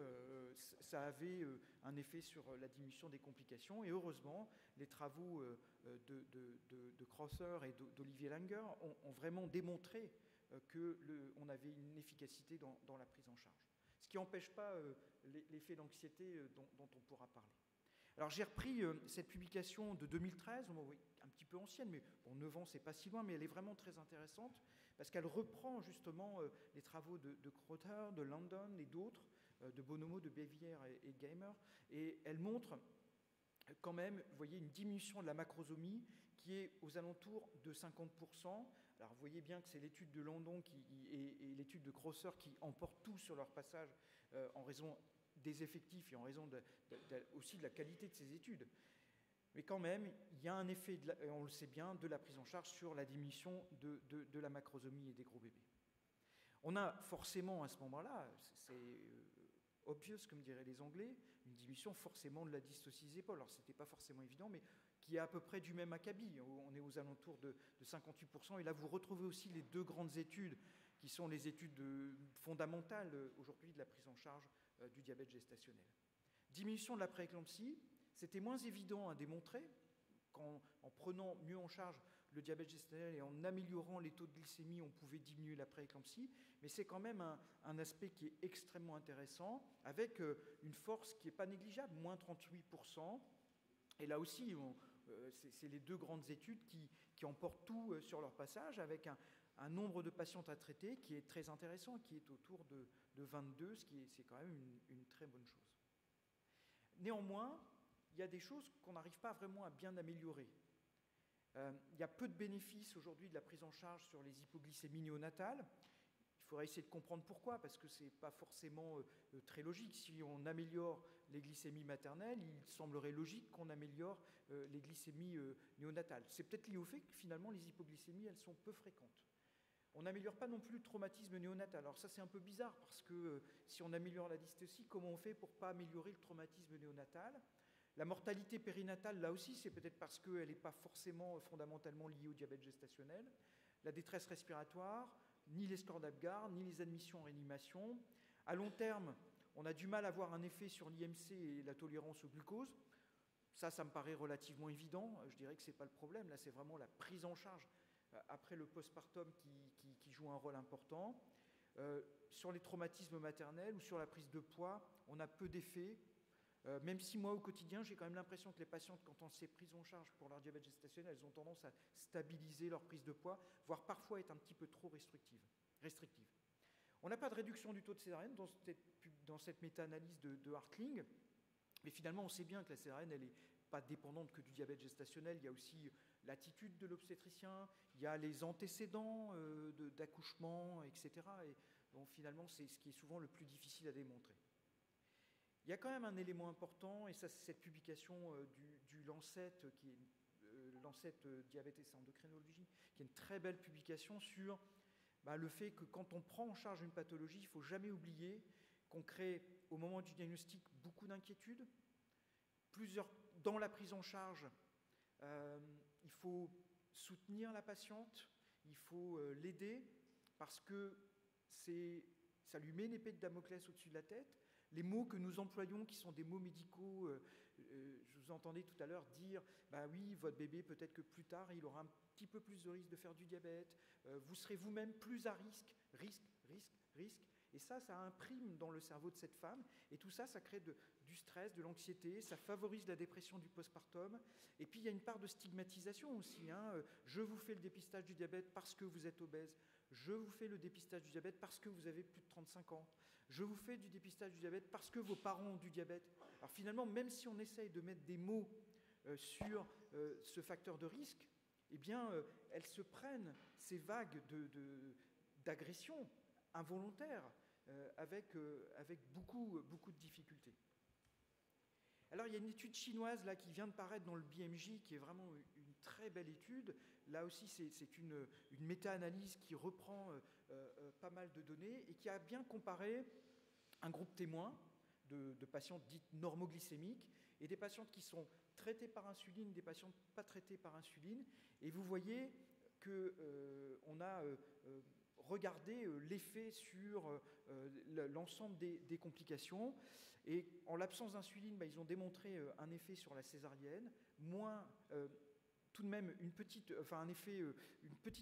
ça avait un effet sur la diminution des complications. Et heureusement, les travaux de Crosser et d'Olivier Langer ont vraiment démontré qu'on avait une efficacité dans la prise en charge. Ce qui n'empêche pas l'effet d'anxiété dont on pourra parler. Alors j'ai repris cette publication de 2013, un petit peu ancienne, mais 9 ans, c'est pas si loin, mais elle est vraiment très intéressante, parce qu'elle reprend justement les travaux de Crother, de London et d'autres, de Bonomo, de Bévière et Gamer, et elle montre quand même, vous voyez, une diminution de la macrosomie qui est aux alentours de 50%. Alors vous voyez bien que c'est l'étude de London et l'étude de Crosser qui emportent tout sur leur passage en raison des effectifs et en raison aussi de la qualité de ces études. Mais quand même, il y a un effet, on le sait bien, de la prise en charge sur la diminution de la macrosomie et des gros bébés. On a forcément à ce moment-là, c'est obvious comme diraient les Anglais, une diminution forcément de la dystocie des épaules. Alors ce n'était pas forcément évident, mais qui est à peu près du même acabit. On est aux alentours de 58%. Et là, vous retrouvez aussi les 2 grandes études qui sont les études fondamentales aujourd'hui de la prise en charge du diabète gestationnel. Diminution de la prééclampsie, c'était moins évident à démontrer en prenant mieux en charge le diabète gestationnel et en améliorant les taux de glycémie, on pouvait diminuer la prééclampsie, mais c'est quand même un aspect qui est extrêmement intéressant, avec une force qui n'est pas négligeable, moins 38%. Et là aussi, c'est les 2 grandes études qui emportent tout sur leur passage, avec un nombre de patientes à traiter qui est très intéressant, qui est autour de 22, c'est quand même une très bonne chose. Néanmoins, il y a des choses qu'on n'arrive pas vraiment à bien améliorer. Il y a peu de bénéfices aujourd'hui de la prise en charge sur les hypoglycémies néonatales. Il faudrait essayer de comprendre pourquoi, parce que ce n'est pas forcément très logique. Si on améliore les glycémies maternelles, il semblerait logique qu'on améliore les glycémies néonatales. C'est peut-être lié au fait que finalement les hypoglycémies, elles sont peu fréquentes. On n'améliore pas non plus le traumatisme néonatal. Alors ça, c'est un peu bizarre, parce que si on améliore la dystocie, comment on fait pour ne pas améliorer le traumatisme néonatal ? La mortalité périnatale, là aussi, c'est peut-être parce qu'elle n'est pas forcément fondamentalement liée au diabète gestationnel. La détresse respiratoire, ni les scores d'Apgar, ni les admissions en réanimation. À long terme, on a du mal à voir un effet sur l'IMC et la tolérance au glucose. Ça me paraît relativement évident. Je dirais que ce n'est pas le problème. Là, c'est vraiment la prise en charge après le postpartum qui joue un rôle important. Sur les traumatismes maternels ou sur la prise de poids, on a peu d'effets. Même si moi, au quotidien, j'ai quand même l'impression que les patientes, quand on s'est prises en charge pour leur diabète gestationnel, elles ont tendance à stabiliser leur prise de poids, voire parfois être un petit peu trop restrictive. On n'a pas de réduction du taux de césarienne dans cette méta-analyse de Hartling, mais finalement, on sait bien que la césarienne, elle n'est pas dépendante que du diabète gestationnel. Il y a aussi l'attitude de l'obstétricien, il y a les antécédents d'accouchement, etc. Et donc, finalement, c'est ce qui est souvent le plus difficile à démontrer. Il y a quand même un élément important, et ça c'est cette publication du Lancet, qui est Lancet Diabète et Endocrinologie, qui est une très belle publication sur le fait que quand on prend en charge une pathologie, il ne faut jamais oublier qu'on crée au moment du diagnostic beaucoup d'inquiétudes. Dans la prise en charge, il faut soutenir la patiente, il faut l'aider, parce que ça lui met une épée de Damoclès au-dessus de la tête. Les mots que nous employons, qui sont des mots médicaux, je vous entendais tout à l'heure dire oui, votre bébé, peut-être que plus tard, il aura un petit peu plus de risque de faire du diabète, vous serez vous-même plus à risque. Et ça imprime dans le cerveau de cette femme. Et tout ça, ça crée du stress, de l'anxiété, ça favorise la dépression du postpartum. Et puis, il y a une part de stigmatisation aussi. Je vous fais le dépistage du diabète parce que vous êtes obèse. Je vous fais le dépistage du diabète parce que vous avez plus de 35 ans. Je vous fais du dépistage du diabète parce que vos parents ont du diabète. Alors finalement, même si on essaye de mettre des mots sur ce facteur de risque, eh bien, elles se prennent ces vagues d'agression involontaire avec beaucoup de difficultés. Alors, il y a une étude chinoise là, qui vient de paraître dans le BMJ, qui est vraiment une très belle étude. Là aussi, c'est une méta-analyse qui reprend pas mal de données et qui a bien comparé un groupe témoin de patientes dites normoglycémiques et des patientes qui sont traitées par insuline, des patientes pas traitées par insuline. Et vous voyez qu'on a regardé l'effet sur l'ensemble des complications. Et en l'absence d'insuline, ils ont démontré un effet sur la césarienne, tout de même une petite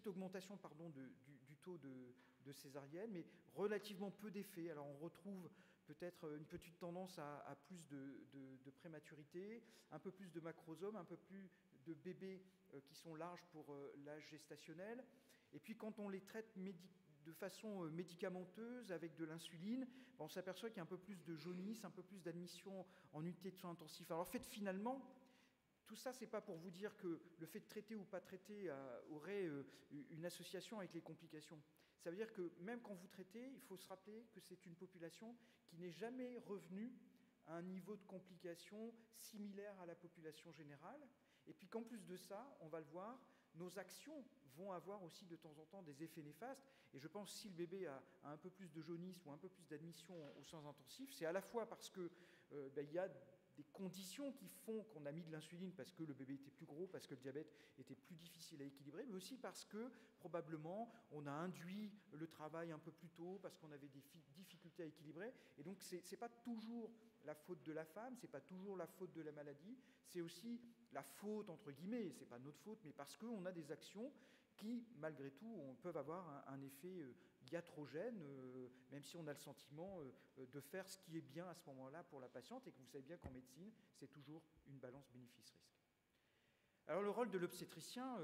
augmentation du taux de césarienne, mais relativement peu d'effets. Alors on retrouve peut-être une petite tendance à plus de prématurité, un peu plus de macrosomes, un peu plus de bébés qui sont larges pour l'âge gestationnel. Et puis quand on les traite de façon médicamenteuse avec de l'insuline, on s'aperçoit qu'il y a un peu plus de jaunisse, un peu plus d'admission en unité de soins intensifs. Alors en fait, finalement, tout ça, ce n'est pas pour vous dire que le fait de traiter ou pas traiter aurait une association avec les complications. Ça veut dire que même quand vous traitez, il faut se rappeler que c'est une population qui n'est jamais revenue à un niveau de complication similaire à la population générale. Et puis qu'en plus de ça, on va le voir, nos actions vont avoir aussi de temps en temps des effets néfastes. Et je pense que si le bébé a un peu plus de jaunisse ou un peu plus d'admission aux soins intensifs, c'est à la fois parce que il y a des conditions qui font qu'on a mis de l'insuline parce que le bébé était plus gros, parce que le diabète était plus difficile à équilibrer, mais aussi parce que probablement on a induit le travail un peu plus tôt, parce qu'on avait des difficultés à équilibrer. Et donc c'est pas toujours la faute de la femme, c'est pas toujours la faute de la maladie, c'est aussi la faute entre guillemets, c'est pas notre faute, mais parce qu'on a des actions qui, malgré tout, peuvent avoir un effet iatrogène, même si on a le sentiment de faire ce qui est bien à ce moment-là pour la patiente, et que vous savez bien qu'en médecine, c'est toujours une balance bénéfice-risque. Alors le rôle de l'obstétricien,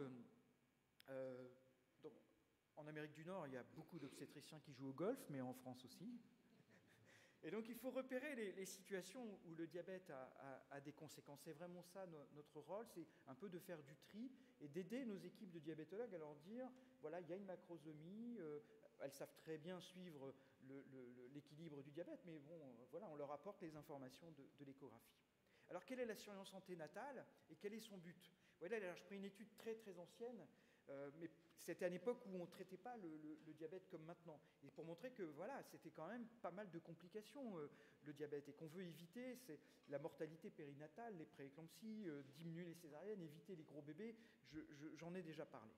en Amérique du Nord, il y a beaucoup d'obstétriciens qui jouent au golf, mais en France aussi. Et donc il faut repérer les situations où le diabète a des conséquences. C'est vraiment ça notre rôle, c'est un peu de faire du tri et d'aider nos équipes de diabétologues à leur dire, voilà, il y a une macrosomie, elles savent très bien suivre l'équilibre du diabète, mais bon, voilà, on leur apporte les informations de l'échographie. Alors quelle est la surveillance anténatale et quel est son but? Voilà, alors, je prends une étude très très ancienne, mais c'était à une époque où on ne traitait pas le diabète comme maintenant. Et pour montrer que voilà, c'était quand même pas mal de complications, le diabète. Et qu'on veut éviter, c'est la mortalité périnatale, les prééclampsies, diminuer les césariennes, éviter les gros bébés. J'en ai déjà parlé.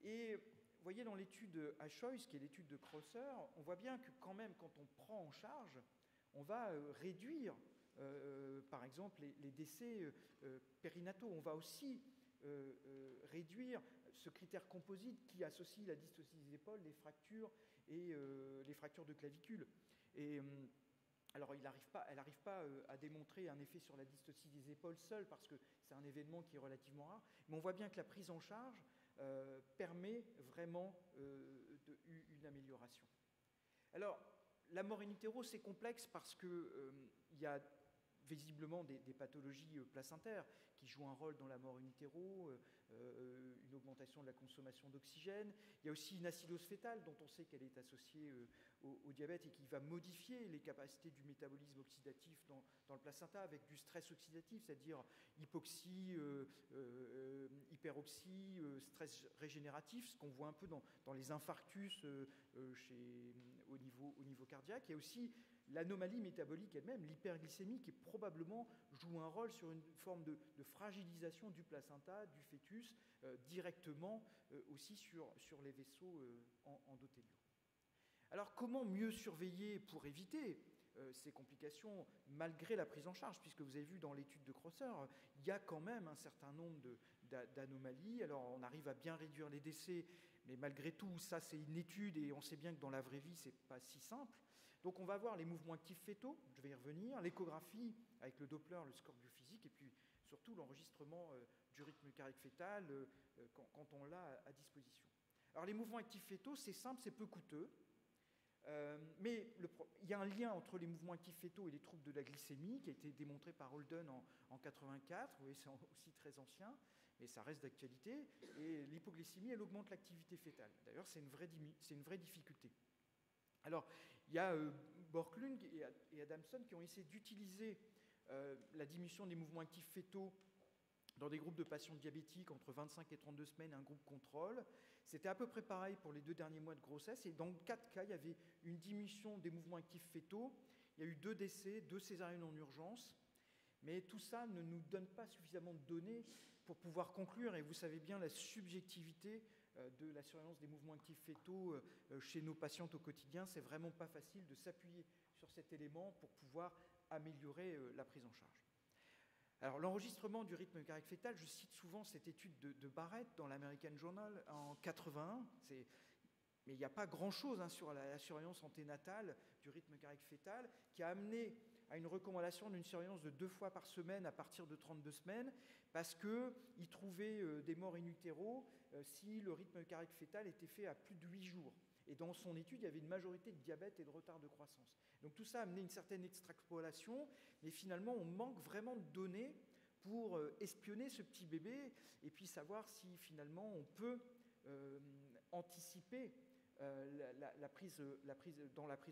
Et vous voyez, dans l'étude HOIS, qui est l'étude de Crosser, on voit bien que quand même, quand on prend en charge, on va réduire, par exemple, les décès périnataux. On va aussi réduire ce critère composite qui associe la dystocie des épaules, les fractures et les fractures de clavicule. Et alors, elle n'arrive pas à démontrer un effet sur la dystocie des épaules seule parce que c'est un événement qui est relativement rare, mais on voit bien que la prise en charge permet vraiment une amélioration. Alors, la mort in utero, c'est complexe parce qu'il y a visiblement des pathologies placentaires qui jouent un rôle dans la mort in utero, une augmentation de la consommation d'oxygène. Il y a aussi une acidose fœtale dont on sait qu'elle est associée au diabète et qui va modifier les capacités du métabolisme oxydatif dans le placenta avec du stress oxydatif, c'est-à-dire hypoxie, hyperoxie, stress régénératif, ce qu'on voit un peu dans les infarctus au niveau cardiaque. Il y a aussi l'anomalie métabolique elle-même, l'hyperglycémie, qui probablement joue un rôle sur une forme de fragilisation du placenta, du fœtus, directement aussi sur les vaisseaux endothéliaux. Alors comment mieux surveiller pour éviter ces complications malgré la prise en charge, puisque vous avez vu dans l'étude de Crosser, il y a quand même un certain nombre d'anomalies. Alors on arrive à bien réduire les décès, mais malgré tout, ça c'est une étude et on sait bien que dans la vraie vie, c'est pas si simple. Donc on va voir les mouvements actifs fœtaux, je vais y revenir, l'échographie avec le Doppler, le score biophysique, et puis surtout l'enregistrement du rythme cardiaque fœtal quand on l'a à disposition. Alors les mouvements actifs fœtaux, c'est simple, c'est peu coûteux, mais il y a un lien entre les mouvements actifs fœtaux et les troubles de la glycémie qui a été démontré par Holden en 84, vous voyez c'est aussi très ancien, mais ça reste d'actualité, et l'hypoglycémie, elle augmente l'activité fœtale. D'ailleurs, c'est une vraie difficulté. Alors, il y a Borklund et Adamson qui ont essayé d'utiliser la diminution des mouvements actifs fœtaux dans des groupes de patients diabétiques entre 25 et 32 semaines, un groupe contrôle. C'était à peu près pareil pour les 2 derniers mois de grossesse, et dans 4 cas, il y avait une diminution des mouvements actifs fœtaux. Il y a eu 2 décès, 2 césariennes en urgence, mais tout ça ne nous donne pas suffisamment de données pour pouvoir conclure, et vous savez bien la subjectivité de la surveillance des mouvements actifs fœtaux chez nos patientes au quotidien, c'est vraiment pas facile de s'appuyer sur cet élément pour pouvoir améliorer la prise en charge. Alors l'enregistrement du rythme cardiaque fœtal, je cite souvent cette étude de Barrett dans l'American Journal en 81, mais il n'y a pas grand-chose sur la surveillance anténatale du rythme cardiaque fœtal qui a amené à une recommandation d'une surveillance de 2 fois par semaine à partir de 32 semaines parce qu'il trouvait des morts in utero si le rythme cardiaque fœtal était fait à plus de 8 jours. Et dans son étude, il y avait une majorité de diabète et de retard de croissance. Donc tout ça a amené une certaine extrapolation, mais finalement, on manque vraiment de données pour espionner ce petit bébé et puis savoir si finalement on peut anticiper la prise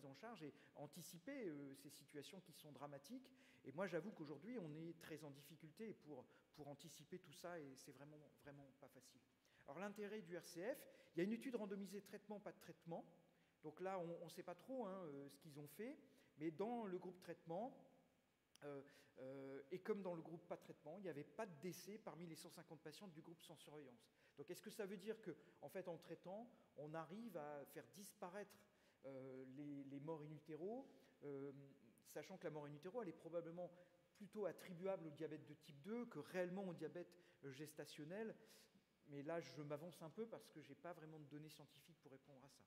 en charge et anticiper ces situations qui sont dramatiques. Et moi, j'avoue qu'aujourd'hui, on est très en difficulté pour anticiper tout ça et c'est vraiment pas facile. Alors l'intérêt du RCF, il y a une étude randomisée traitement, pas de traitement. Donc là, on ne sait pas trop ce qu'ils ont fait, mais dans le groupe traitement, et comme dans le groupe pas de traitement, il n'y avait pas de décès parmi les 150 patients du groupe sans surveillance. Donc est-ce que ça veut dire qu'en fait, en traitant, on arrive à faire disparaître les morts in utero, sachant que la mort in utero, elle est probablement plutôt attribuable au diabète de type 2 que réellement au diabète gestationnel. Mais là, je m'avance un peu parce que je n'ai pas vraiment de données scientifiques pour répondre à ça.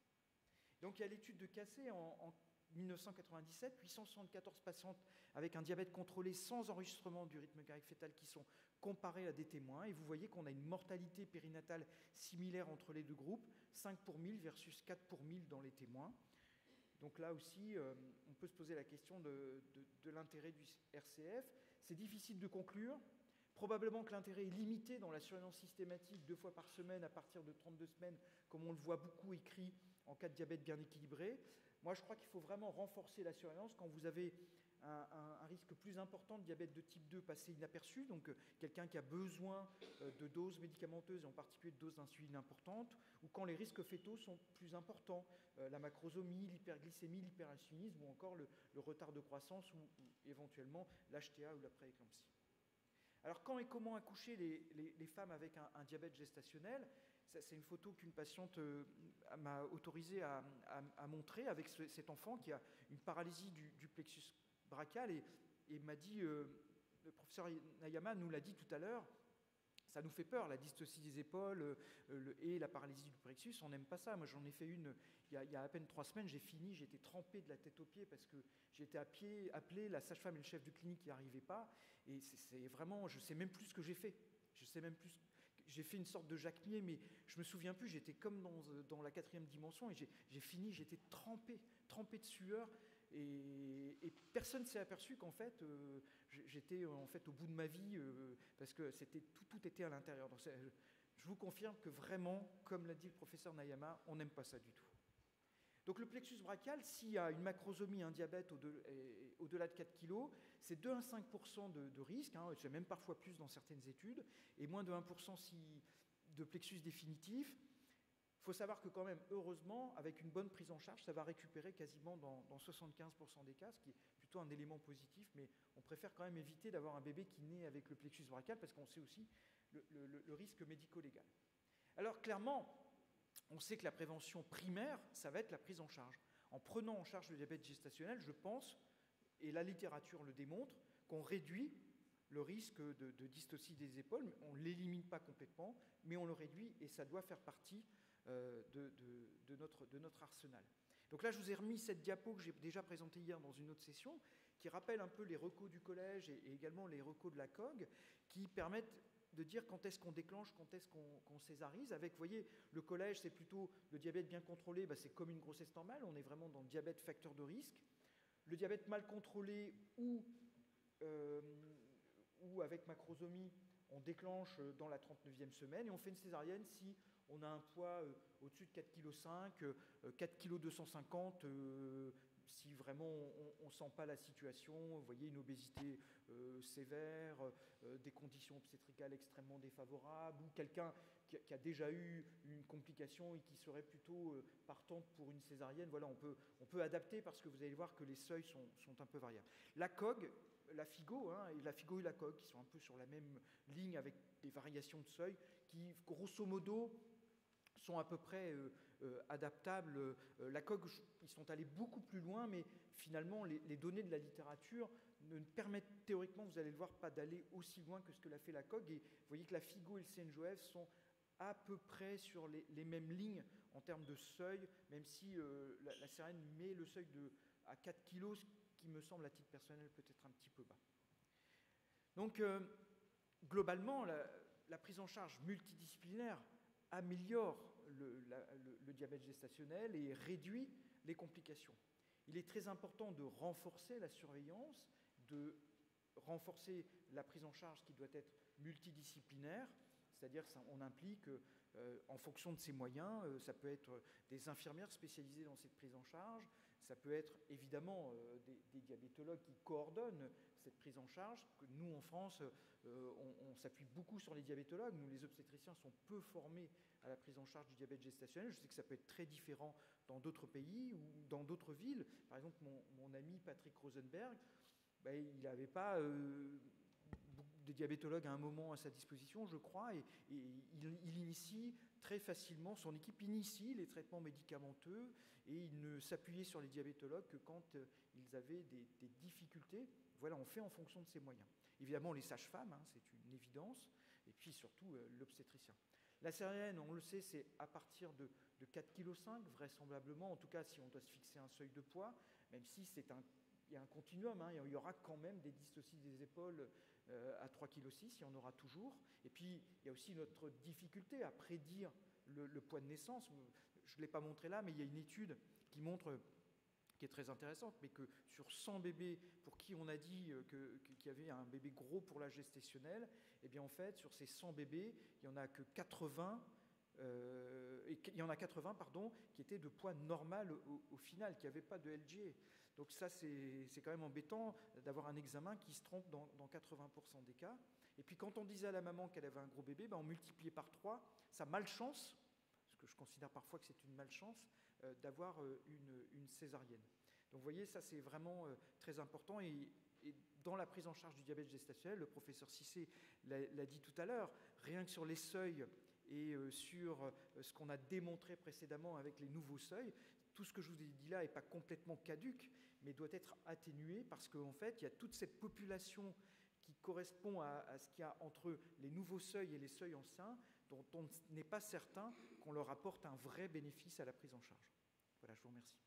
Donc il y a l'étude de Cassé en 1997, 874 patientes avec un diabète contrôlé sans enregistrement du rythme cardiaque fœtal qui sont comparées à des témoins. Et vous voyez qu'on a une mortalité périnatale similaire entre les 2 groupes, 5 pour 1000 versus 4 pour 1000 dans les témoins. Donc là aussi, on peut se poser la question de l'intérêt du RCF. C'est difficile de conclure. Probablement que l'intérêt est limité dans la surveillance systématique 2 fois par semaine à partir de 32 semaines, comme on le voit beaucoup écrit en cas de diabète bien équilibré. Moi, je crois qu'il faut vraiment renforcer la surveillance quand vous avez un risque plus important de diabète de type 2 passé inaperçu, donc quelqu'un qui a besoin de doses médicamenteuses, et en particulier de doses d'insuline importantes, ou quand les risques fœtaux sont plus importants, la macrosomie, l'hyperglycémie, l'hyperinsulinisme, ou encore le retard de croissance, ou éventuellement l'HTA ou la prééclampsie. Alors, quand et comment accoucher les femmes avec un diabète gestationnel? C'est une photo qu'une patiente m'a autorisé à montrer avec cet enfant qui a une paralysie du plexus brachial et m'a dit, le professeur Nayama nous l'a dit tout à l'heure, ça nous fait peur, la dystocie des épaules et la paralysie du plexus, on n'aime pas ça. Moi, j'en ai fait une il y a à peine 3 semaines, j'ai fini, j'étais trempé de la tête aux pieds parce que j'étais appelé, la sage-femme et le chef de clinique n'y arrivaient pas. Et c'est vraiment, je ne sais même plus ce que j'ai fait. Je sais même plus. J'ai fait une sorte de jacquemier, mais je me souviens plus. J'étais comme dans la 4e dimension et j'ai fini. J'étais trempé de sueur et personne ne s'est aperçu qu'en fait j'étais en fait au bout de ma vie parce que tout était à l'intérieur. Donc je vous confirme que vraiment, comme l'a dit le professeur Nayama, on n'aime pas ça du tout. Donc le plexus brachial, s'il y a une macrosomie, un diabète au-delà de 4 kg, c'est 2 à 5% de risque, c'est même parfois plus dans certaines études, et moins de 1% de plexus définitif. Il faut savoir que quand même, heureusement, avec une bonne prise en charge, ça va récupérer quasiment dans 75% des cas, ce qui est plutôt un élément positif, mais on préfère quand même éviter d'avoir un bébé qui naît avec le plexus brachial, parce qu'on sait aussi le risque médico-légal. Alors clairement, on sait que la prévention primaire, ça va être la prise en charge. En prenant en charge le diabète gestationnel, je pense, et la littérature le démontre, qu'on réduit le risque de dystocie des épaules. On ne l'élimine pas complètement, mais on le réduit et ça doit faire partie de notre arsenal. Donc là, je vous ai remis cette diapo que j'ai déjà présentée hier dans une autre session, qui rappelle un peu les recos du collège et également les recos de la COG, qui permettent de dire quand est-ce qu'on déclenche, quand est-ce qu'on césarise. Avec, vous voyez, le collège, c'est plutôt le diabète bien contrôlé, c'est comme une grossesse normale, on est vraiment dans le diabète facteur de risque. Le diabète mal contrôlé ou avec macrosomie, on déclenche dans la 39e semaine et on fait une césarienne si on a un poids au-dessus de 4,5 kg, 4,250 kg, si vraiment on ne sent pas la situation, vous voyez, une obésité sévère, des conditions obstétricales extrêmement défavorables, ou quelqu'un qui a déjà eu une complication et qui serait plutôt partante pour une césarienne. Voilà, on peut adapter parce que vous allez voir que les seuils sont un peu variables. La COG, la FIGO, et la FIGO et la COG, qui sont un peu sur la même ligne avec des variations de seuil, qui, grosso modo, sont à peu près adaptables. La COG, ils sont allés beaucoup plus loin, mais finalement, les données de la littérature ne permettent théoriquement, vous allez le voir, pas d'aller aussi loin que ce que l'a fait la COG. Et vous voyez que la FIGO et le CNJOF sont à peu près sur les mêmes lignes en termes de seuil, même si la CRN met le seuil à 4 kg, ce qui me semble, à titre personnel, peut-être un petit peu bas. Donc, globalement, la prise en charge multidisciplinaire améliore le diabète gestationnel et réduit les complications. Il est très important de renforcer la surveillance, de renforcer la prise en charge qui doit être multidisciplinaire, c'est-à-dire qu'on implique, en fonction de ses moyens, ça peut être des infirmières spécialisées dans cette prise en charge, ça peut être évidemment des diabétologues qui coordonnent cette prise en charge. Nous, en France, on s'appuie beaucoup sur les diabétologues. Nous, les obstétriciens, sont peu formés à la prise en charge du diabète gestationnel. Je sais que ça peut être très différent dans d'autres pays ou dans d'autres villes. Par exemple, mon ami Patrick Rosenberg, il n'avait pas des diabétologues à un moment à sa disposition, je crois, et il initie très facilement, son équipe initie les traitements médicamenteux, et il ne s'appuyait sur les diabétologues que quand ils avaient des difficultés. Voilà, on fait en fonction de ses moyens. Évidemment, les sages-femmes, c'est une évidence, et puis surtout l'obstétricien. La césarienne, on le sait, c'est à partir de 4,5 kg, vraisemblablement, en tout cas si on doit se fixer un seuil de poids, même si il y a un continuum, il y aura quand même des dystocies des épaules à 3,6 kg, il y en aura toujours. Et puis, il y a aussi notre difficulté à prédire le poids de naissance. Je ne l'ai pas montré là, mais il y a une étude qui montre, qui est très intéressante, mais que sur 100 bébés pour qui on a dit qu'il y avait un bébé gros pour l'âge gestationnel, eh bien en fait, sur ces 100 bébés, il n'y en a que 80, qui étaient de poids normal au final, qui n'avaient pas de LGA. Donc ça, c'est quand même embêtant d'avoir un examen qui se trompe dans 80% des cas. Et puis quand on disait à la maman qu'elle avait un gros bébé, on multipliait par 3 sa malchance, parce que je considère parfois que c'est une malchance, d'avoir une césarienne. Donc vous voyez, ça c'est vraiment très important. Et dans la prise en charge du diabète gestationnel, le professeur Cissé l'a dit tout à l'heure, rien que sur les seuils et sur ce qu'on a démontré précédemment avec les nouveaux seuils, tout ce que je vous ai dit là n'est pas complètement caduque, mais doit être atténué parce qu'en fait, il y a toute cette population qui correspond à ce qu'il y a entre les nouveaux seuils et les seuils anciens, dont on n'est pas certain qu'on leur apporte un vrai bénéfice à la prise en charge. Voilà, je vous remercie.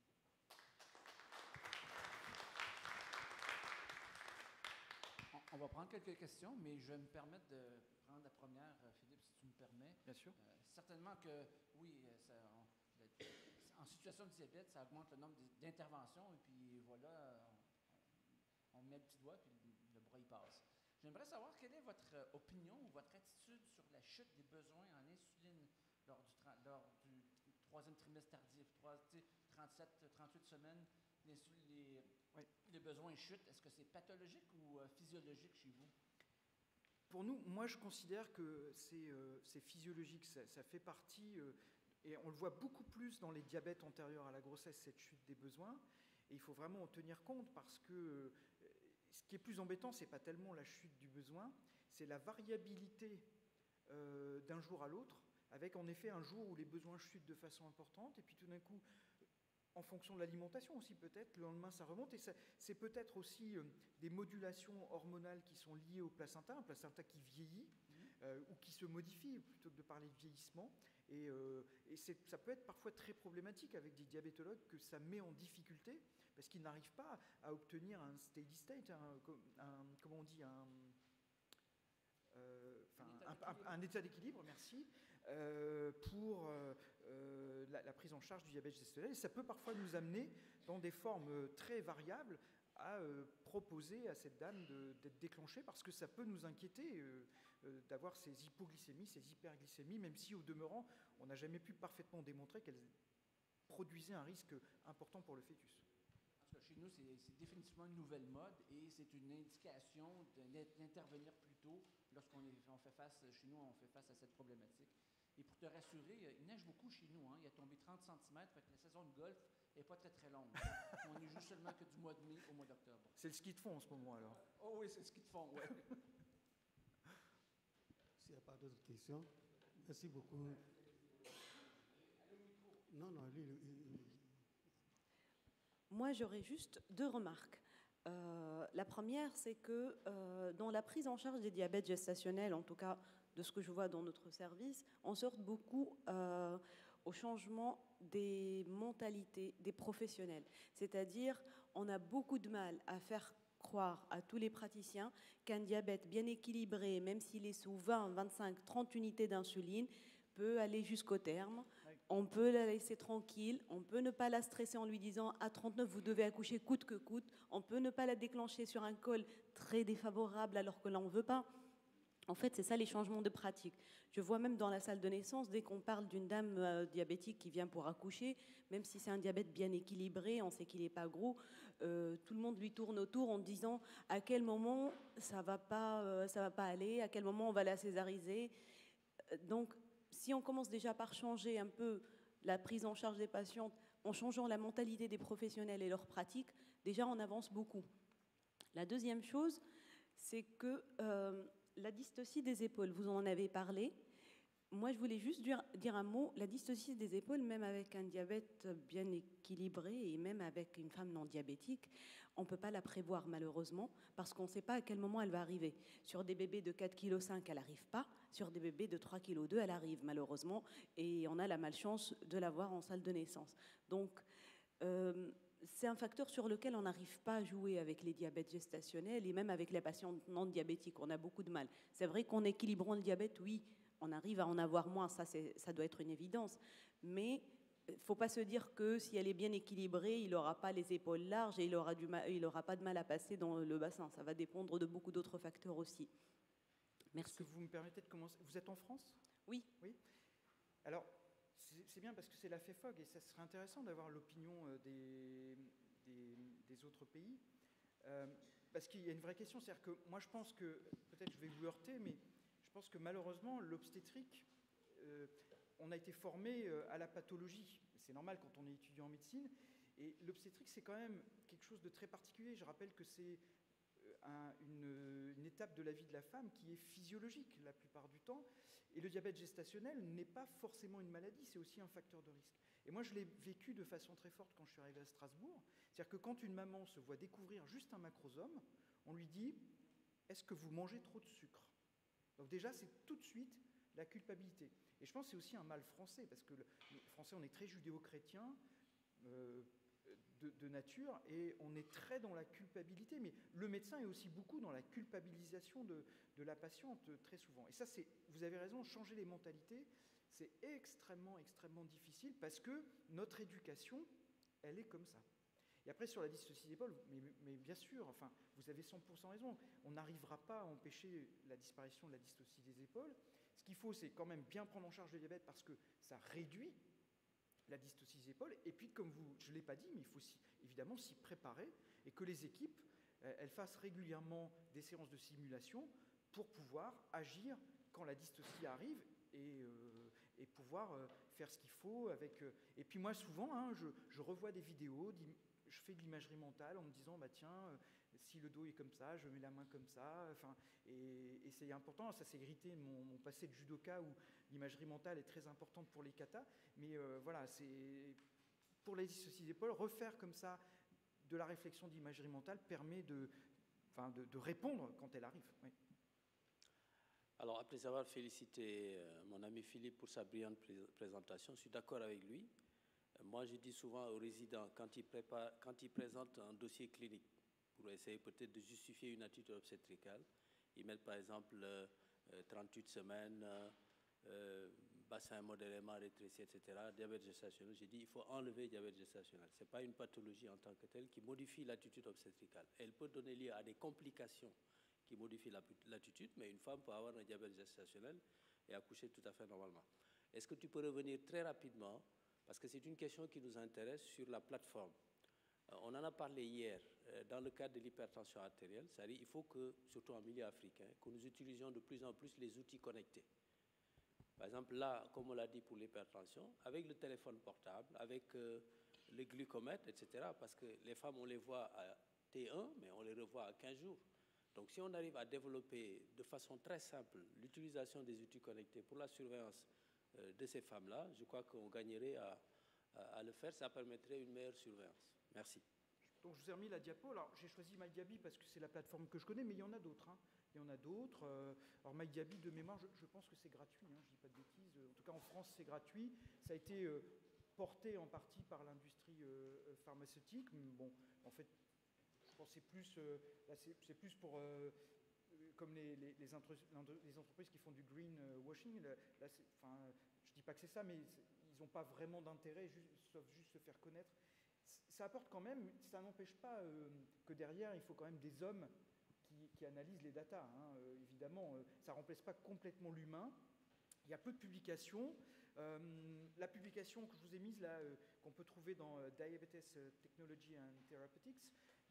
On va prendre quelques questions, mais je vais me permettre de prendre la première, Philippe, si tu me permets. Bien sûr. Certainement que, oui, en situation de diabète, ça augmente le nombre d'interventions, et puis voilà, on met le petit doigt, puis le bras, il passe. J'aimerais savoir quelle est votre opinion ou votre attitude sur la chute des besoins en insuline lors du troisième trimestre tardif, 37, 38 semaines, les besoins chutent. Est-ce que c'est pathologique ou physiologique chez vous? Pour nous, moi je considère que c'est physiologique, ça fait partie, et on le voit beaucoup plus dans les diabètes antérieurs à la grossesse, cette chute des besoins, et il faut vraiment en tenir compte parce que ce qui est plus embêtant, ce n'est pas tellement la chute du besoin, c'est la variabilité d'un jour à l'autre, avec en effet un jour où les besoins chutent de façon importante, et puis tout d'un coup, en fonction de l'alimentation aussi peut-être, le lendemain ça remonte, et c'est peut-être aussi des modulations hormonales qui sont liées au placenta, un placenta qui vieillit ou qui se modifie, plutôt que de parler de vieillissement, Ça peut être parfois très problématique avec des diabétologues que ça met en difficulté parce qu'ils n'arrivent pas à obtenir un steady state, comment on dit, un état d'équilibre, merci, pour la prise en charge du diabète gestationnel. Et ça peut parfois nous amener dans des formes très variables à proposer à cette dame d'être déclenchée parce que ça peut nous inquiéter d'avoir ces hypoglycémies, ces hyperglycémies, même si au demeurant, on n'a jamais pu parfaitement démontrer qu'elles produisaient un risque important pour le fœtus. Parce que chez nous, c'est définitivement une nouvelle mode et c'est une indication d'intervenir plus tôt lorsqu'on fait face, chez nous, on fait face à cette problématique. Et pour te rassurer, il neige beaucoup chez nous. Il a tombé 30 cm, fait que la saison de golf n'est pas très très longue. On n'y joue seulement que du mois de mai au mois d'octobre. C'est le ski de fond en ce moment alors? Oh oui, c'est le ski de fond, oui. S'il n'y a pas d'autres questions, merci beaucoup. Non, lui. Moi, j'aurais juste 2 remarques. La première, c'est que dans la prise en charge des diabètes gestationnels, en tout cas de ce que je vois dans notre service, on sort beaucoup au changement des mentalités des professionnels. C'est-à-dire, on a beaucoup de mal à faire croire à tous les praticiens qu'un diabète bien équilibré, même s'il est sous 20, 25, 30 unités d'insuline, peut aller jusqu'au terme. On peut la laisser tranquille, on peut ne pas la stresser en lui disant « à 39, vous devez accoucher coûte que coûte », on peut ne pas la déclencher sur un col très défavorable alors que l'on ne veut pas. En fait, c'est ça les changements de pratique. Je vois même dans la salle de naissance, dès qu'on parle d'une dame diabétique qui vient pour accoucher, même si c'est un diabète bien équilibré, on sait qu'il n'est pas gros, tout le monde lui tourne autour en disant à quel moment ça va pas aller, à quel moment on va la césariser. Donc, si on commence déjà par changer un peu la prise en charge des patientes, en changeant la mentalité des professionnels et leurs pratiques, déjà on avance beaucoup. La deuxième chose, c'est que la dystocie des épaules, vous en avez parlé. Moi, je voulais juste dire un mot. La dystocie des épaules, même avec un diabète bien équilibré et même avec une femme non diabétique, on ne peut pas la prévoir malheureusement parce qu'on ne sait pas à quel moment elle va arriver. Sur des bébés de 4,5 kg, elle n'arrive pas. Sur des bébés de 3,2 kg, elle arrive malheureusement. Et on a la malchance de l'avoir en salle de naissance. Donc, c'est un facteur sur lequel on n'arrive pas à jouer avec les diabètes gestationnels et même avec les patients non diabétiques. On a beaucoup de mal. C'est vrai qu'en équilibrant le diabète, oui, on arrive à en avoir moins, ça doit être une évidence. Mais il ne faut pas se dire que si elle est bien équilibrée, il n'aura pas les épaules larges et il n'aura pas de mal à passer dans le bassin. Ça va dépendre de beaucoup d'autres facteurs aussi. Merci. Est-ce que vous me permettez de commencer? Vous êtes en France? Oui. Oui. Alors, c'est bien parce que c'est la FEFOG et ça serait intéressant d'avoir l'opinion des autres pays. Parce qu'il y a une vraie question, c'est-à-dire que moi je pense que, peut-être je vais vous heurter, mais je pense que malheureusement l'obstétrique, on a été formé à la pathologie. C'est normal quand on est étudiant en médecine. Et l'obstétrique, c'est quand même quelque chose de très particulier. Je rappelle que c'est une étape de la vie de la femme qui est physiologique la plupart du temps. Et le diabète gestationnel n'est pas forcément une maladie, c'est aussi un facteur de risque. Et moi, je l'ai vécu de façon très forte quand je suis arrivé à Strasbourg. C'est-à-dire que quand une maman se voit découvrir juste un macrosome, on lui dit « Est-ce que vous mangez trop de sucre ?» Donc déjà, c'est tout de suite la culpabilité. Et je pense que c'est aussi un mal français, parce que les Français, on est très judéo-chrétiens de nature, et on est très dans la culpabilité. Mais le médecin est aussi beaucoup dans la culpabilisation de la patiente, très souvent. Et ça, vous avez raison, changer les mentalités, c'est extrêmement, extrêmement difficile, parce que notre éducation, elle est comme ça. Et après, sur la dystocie d'épaule, mais bien sûr, enfin, vous avez 100% raison, on n'arrivera pas à empêcher la disparition de la dystocie des épaules. Ce qu'il faut, c'est quand même bien prendre en charge le diabète parce que ça réduit la dystocie des épaules. Et puis, comme je ne l'ai pas dit, mais il faut évidemment s'y préparer et que les équipes, elles fassent régulièrement des séances de simulation pour pouvoir agir quand la dystocie arrive et pouvoir faire ce qu'il faut avec... Et puis moi, souvent, je revois des vidéos, je fais de l'imagerie mentale en me disant, bah tiens, si le dos est comme ça, je mets la main comme ça. Enfin, et c'est important, ça s'est hérité de mon passé de judoka où l'imagerie mentale est très importante pour les katas. Mais voilà, c'est pour les dyssocies d'épaules, refaire comme ça de la réflexion d'imagerie mentale permet de répondre quand elle arrive. Oui. Alors, après avoir félicité mon ami Philippe pour sa brillante présentation, je suis d'accord avec lui. Moi, je dis souvent aux résidents, quand ils présentent un dossier clinique pour essayer peut-être de justifier une attitude obstétricale, ils mettent par exemple 38 semaines, bassin modérément rétréci, etc., diabète gestationnel. J'ai dit il faut enlever le diabète gestationnel. Ce n'est pas une pathologie en tant que telle qui modifie l'attitude obstétricale. Elle peut donner lieu à des complications qui modifient l'attitude, mais une femme peut avoir un diabète gestationnel et accoucher tout à fait normalement. Est-ce que tu peux revenir très rapidement, parce que c'est une question qui nous intéresse, sur la plateforme? On en a parlé hier dans le cadre de l'hypertension artérielle, c'est-à-dire il faut que, surtout en milieu africain, que nous utilisions de plus en plus les outils connectés. Par exemple, là, comme on l'a dit pour l'hypertension, avec le téléphone portable, avec le glucomètre, etc., parce que les femmes, on les voit à T1, mais on les revoit à 15 jours. Donc, si on arrive à développer de façon très simple l'utilisation des outils connectés pour la surveillance de ces femmes-là, je crois qu'on gagnerait à le faire. Ça permettrait une meilleure surveillance. Merci. Donc, je vous ai remis la diapo. Alors, j'ai choisi MyDiaby parce que c'est la plateforme que je connais, mais il y en a d'autres. Hein. Il y en a d'autres. Alors, MyDiaby, de mémoire, je pense que c'est gratuit. Hein, je ne dis pas de bêtises. En tout cas, en France, c'est gratuit. Ça a été porté en partie par l'industrie pharmaceutique. Bon, en fait, je pense que c'est plus pour... comme les entreprises qui font du greenwashing. Là, je ne dis pas que c'est ça, mais ils n'ont pas vraiment d'intérêt, sauf juste se faire connaître. Ça apporte quand même, ça n'empêche pas que derrière, il faut quand même des hommes qui analysent les datas. Hein. Évidemment, ça ne remplace pas complètement l'humain. Il y a peu de publications. La publication que je vous ai mise là, qu'on peut trouver dans Diabetes Technology and Therapeutics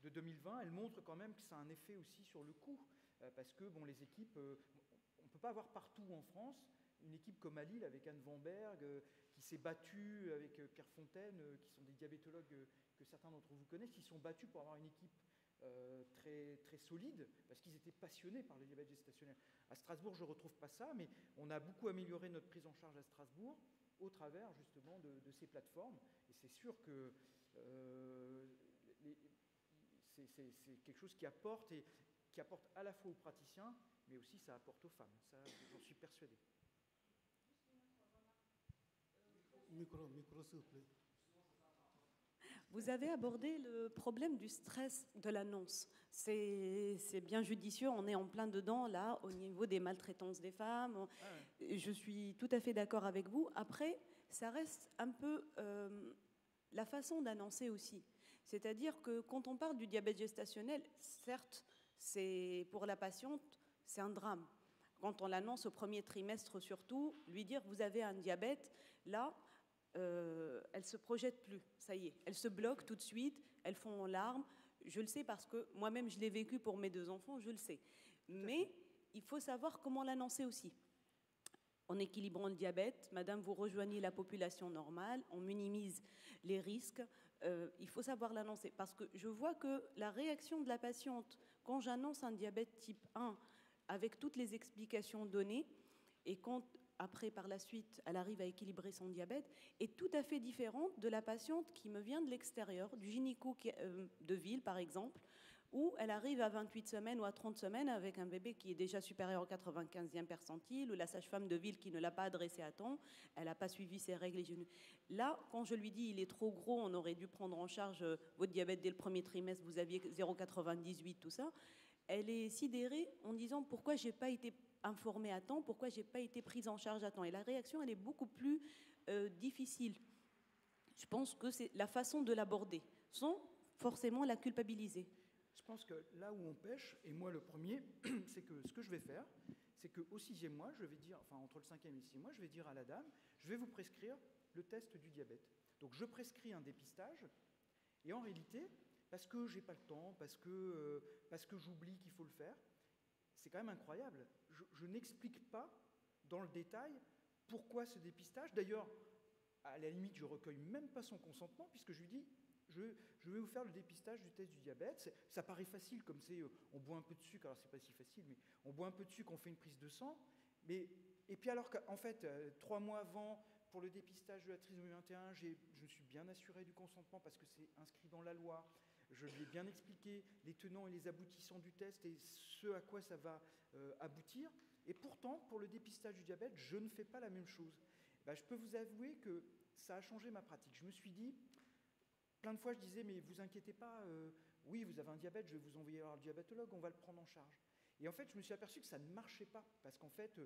de 2020, elle montre quand même que ça a un effet aussi sur le coût. Parce que bon, les équipes, on ne peut pas avoir partout en France une équipe comme à Lille avec Anne Vanberg, qui s'est battue avec Pierre Fontaine, qui sont des diabétologues que certains d'entre vous connaissent, qui sont battus pour avoir une équipe très, très solide, parce qu'ils étaient passionnés par le diabète gestationnel. À Strasbourg, je ne retrouve pas ça, mais on a beaucoup amélioré notre prise en charge à Strasbourg au travers justement de ces plateformes. Et c'est sûr que c'est quelque chose qui apporte à la fois aux praticiens, mais aussi ça apporte aux femmes. Ça, j'en suis persuadé. Micro, s'il vous plaît. Vous avez abordé le problème du stress de l'annonce. C'est bien judicieux, on est en plein dedans, là, au niveau des maltraitances des femmes. Je suis tout à fait d'accord avec vous. Après, ça reste un peu la façon d'annoncer aussi. C'est-à-dire que quand on parle du diabète gestationnel, certes, pour la patiente, c'est un drame. Quand on l'annonce au premier trimestre surtout, lui dire « vous avez un diabète », là, elles ne se projettent plus, ça y est. Elles se bloquent tout de suite, elles font en larmes. Je le sais parce que moi-même, je l'ai vécu pour mes 2 enfants, je le sais. Mais il faut savoir comment l'annoncer aussi. En équilibrant le diabète, madame, vous rejoignez la population normale, on minimise les risques. Il faut savoir l'annoncer parce que je vois que la réaction de la patiente quand j'annonce un diabète type 1 avec toutes les explications données et quand après, par la suite, elle arrive à équilibrer son diabète, est tout à fait différente de la patiente qui me vient de l'extérieur, du gynéco de ville, par exemple, où elle arrive à 28 semaines ou à 30 semaines avec un bébé qui est déjà supérieur au 95e percentile, ou la sage-femme de ville qui ne l'a pas adressé à temps, elle n'a pas suivi ses règles. Là, quand je lui dis il est trop gros, on aurait dû prendre en charge votre diabète dès le premier trimestre, vous aviez 0,98, tout ça, elle est sidérée en disant pourquoi je n'ai pas été informée à temps, pourquoi je n'ai pas été prise en charge à temps. Et la réaction, elle est beaucoup plus difficile. Je pense que c'est la façon de l'aborder, sans forcément la culpabiliser. Je pense que là où on pêche, et moi le premier, c'est que ce que je vais faire, c'est qu'au 6e mois, je vais dire, enfin entre le 5e et le 6e mois, je vais dire à la dame, je vais vous prescrire le test du diabète. Donc je prescris un dépistage, et en réalité, parce que j'ai pas le temps, parce que j'oublie qu'il faut le faire, c'est quand même incroyable. Je n'explique pas dans le détail pourquoi ce dépistage. D'ailleurs, à la limite, je ne recueille même pas son consentement, puisque je lui dis, je vais vous faire le dépistage du test du diabète. Ça paraît facile, comme c'est, on boit un peu de sucre, alors c'est pas si facile, mais on boit un peu de sucre, on fait une prise de sang. Et puis alors qu'en fait, 3 mois avant, pour le dépistage de la trisomie 21, je me suis bien assuré du consentement parce que c'est inscrit dans la loi. Je lui ai bien expliqué les tenants et les aboutissants du test et ce à quoi ça va aboutir. Et pourtant, pour le dépistage du diabète, je ne fais pas la même chose. Je peux vous avouer que ça a changé ma pratique. Je me suis dit, plein de fois je disais, mais vous inquiétez pas, oui, vous avez un diabète, je vais vous envoyer voir le diabétologue, on va le prendre en charge. Et en fait, je me suis aperçu que ça ne marchait pas, parce qu'en fait,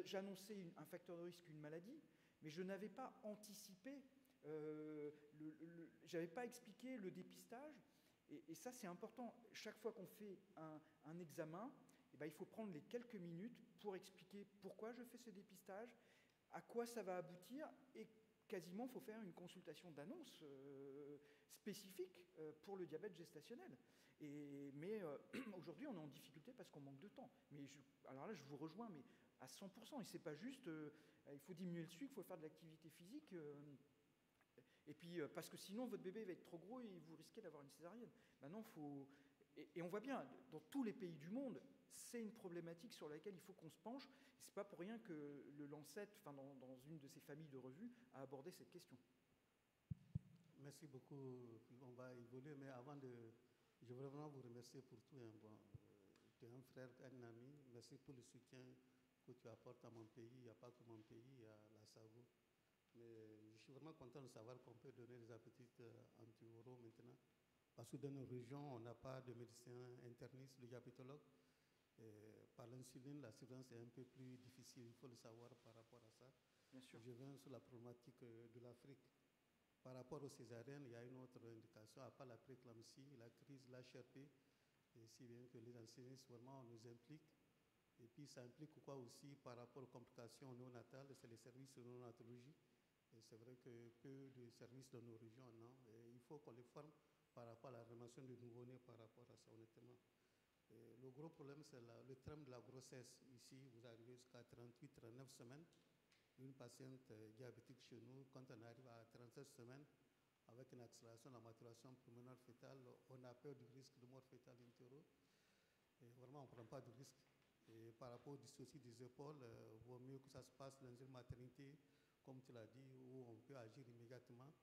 j'annonçais un facteur de risque, une maladie, mais je n'avais pas anticipé, je n'avais pas expliqué le dépistage. Et ça, c'est important. Chaque fois qu'on fait un examen, il faut prendre les quelques minutes pour expliquer pourquoi je fais ce dépistage, à quoi ça va aboutir, et quasiment, il faut faire une consultation d'annonce spécifique pour le diabète gestationnel. Mais aujourd'hui, on est en difficulté parce qu'on manque de temps. Alors là, je vous rejoins, mais à 100%. Et c'est pas juste, il faut diminuer le sucre, il faut faire de l'activité physique. Et puis, parce que sinon, votre bébé va être trop gros et vous risquez d'avoir une césarienne. Maintenant, et on voit bien, dans tous les pays du monde, c'est une problématique sur laquelle il faut qu'on se penche. Ce n'est pas pour rien que le Lancet, dans une de ses familles de revues, a abordé cette question. Merci beaucoup. On va évoluer, mais je veux vraiment vous remercier pour tout. Tu es un frère, un ami. Merci pour le soutien que tu apportes à mon pays. Il n'y a pas que mon pays, il y a la Savoie. Mais je suis vraiment content de savoir qu'on peut donner des appétits anti-oraux maintenant. Parce que dans nos régions, on n'a pas de médecin interniste, de diabétologue. Par l'insuline, la surveillance est un peu plus difficile, il faut le savoir par rapport à ça. Bien sûr. Je viens sur la problématique de l'Afrique. Par rapport aux césariennes, il y a une autre indication, à part la préclampsie, la crise, l'HRP, et si bien que les anesthésistes, vraiment, nous impliquent. Et puis, ça implique quoi aussi par rapport aux complications néonatales, c'est les services de néonatologie. Et c'est vrai que peu de services dans nos régions, non. Et il faut qu'on les forme par rapport à la réanimation de nouveau-nés, par rapport à ça, honnêtement. Et le gros problème, c'est le terme de la grossesse. Ici, vous arrivez jusqu'à 38, 39 semaines. Une patiente diabétique chez nous, quand on arrive à 37 semaines, avec une accélération de la maturation pulmonaire fétale, on a peur du risque de mort fétale intéro. Et vraiment, on ne prend pas de risque. Et par rapport au dyssocie des épaules, il vaut mieux que ça se passe dans une maternité, comme tu l'as dit, où on peut agir immédiatement.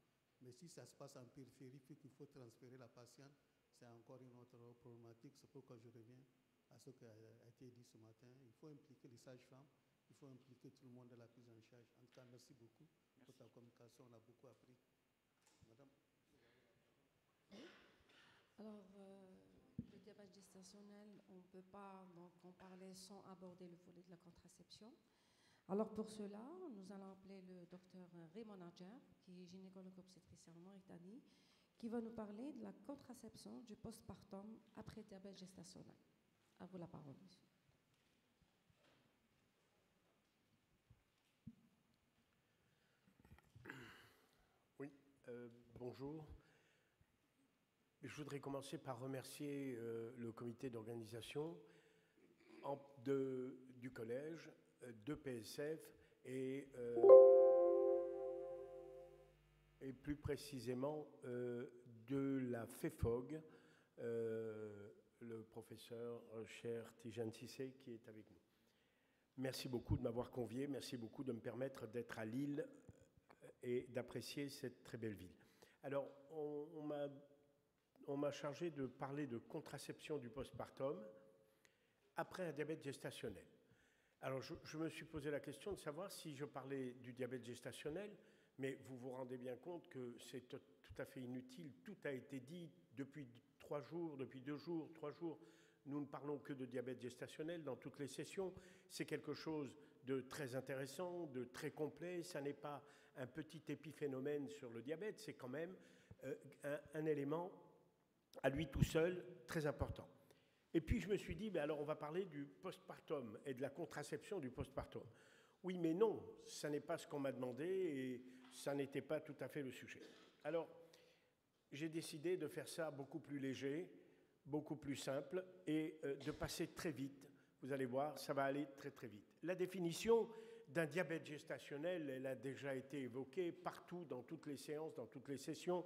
Mais si ça se passe en périphérie, puis qu'il faut transférer la patiente, c'est encore une autre problématique. C'est pourquoi je reviens à ce qui a été dit ce matin. Il faut impliquer les sages-femmes, il faut impliquer tout le monde dans la prise en charge. En tout cas, merci beaucoup pour ta communication. On a beaucoup appris. Madame. Alors, le diabète gestationnel, on ne peut pas donc en parler sans aborder le volet de la contraception. Alors pour cela, nous allons appeler le docteur Raymond Nadjer, qui est gynécologue obstétricien en Mauritanie, qui va nous parler de la contraception du postpartum après diabète gestationnel. À vous la parole, monsieur. Oui, bonjour. Je voudrais commencer par remercier le comité d'organisation du collège, de PSF et plus précisément de la FEFOG, le professeur cher Tidjane Cissé qui est avec nous. Merci beaucoup de m'avoir convié, merci beaucoup de me permettre d'être à Lille et d'apprécier cette très belle ville. Alors, on m'a chargé de parler de contraception du postpartum après un diabète gestationnel. Alors, je me suis posé la question de savoir si je parlais du diabète gestationnel, mais vous vous rendez bien compte que c'est tout à fait inutile. Tout a été dit depuis 3 jours, depuis 2 jours, 3 jours. Nous ne parlons que de diabète gestationnel dans toutes les sessions. C'est quelque chose de très intéressant, de très complet. Ça n'est pas un petit épiphénomène sur le diabète, c'est quand même un élément à lui tout seul très important. Et puis je me suis dit, alors on va parler du postpartum et de la contraception du postpartum. Oui, mais non, ça n'est pas ce qu'on m'a demandé et ça n'était pas tout à fait le sujet. Alors, j'ai décidé de faire ça beaucoup plus léger, beaucoup plus simple et de passer très vite. Vous allez voir, ça va aller très très vite. La définition d'un diabète gestationnel, elle a déjà été évoquée partout, dans toutes les séances, dans toutes les sessions.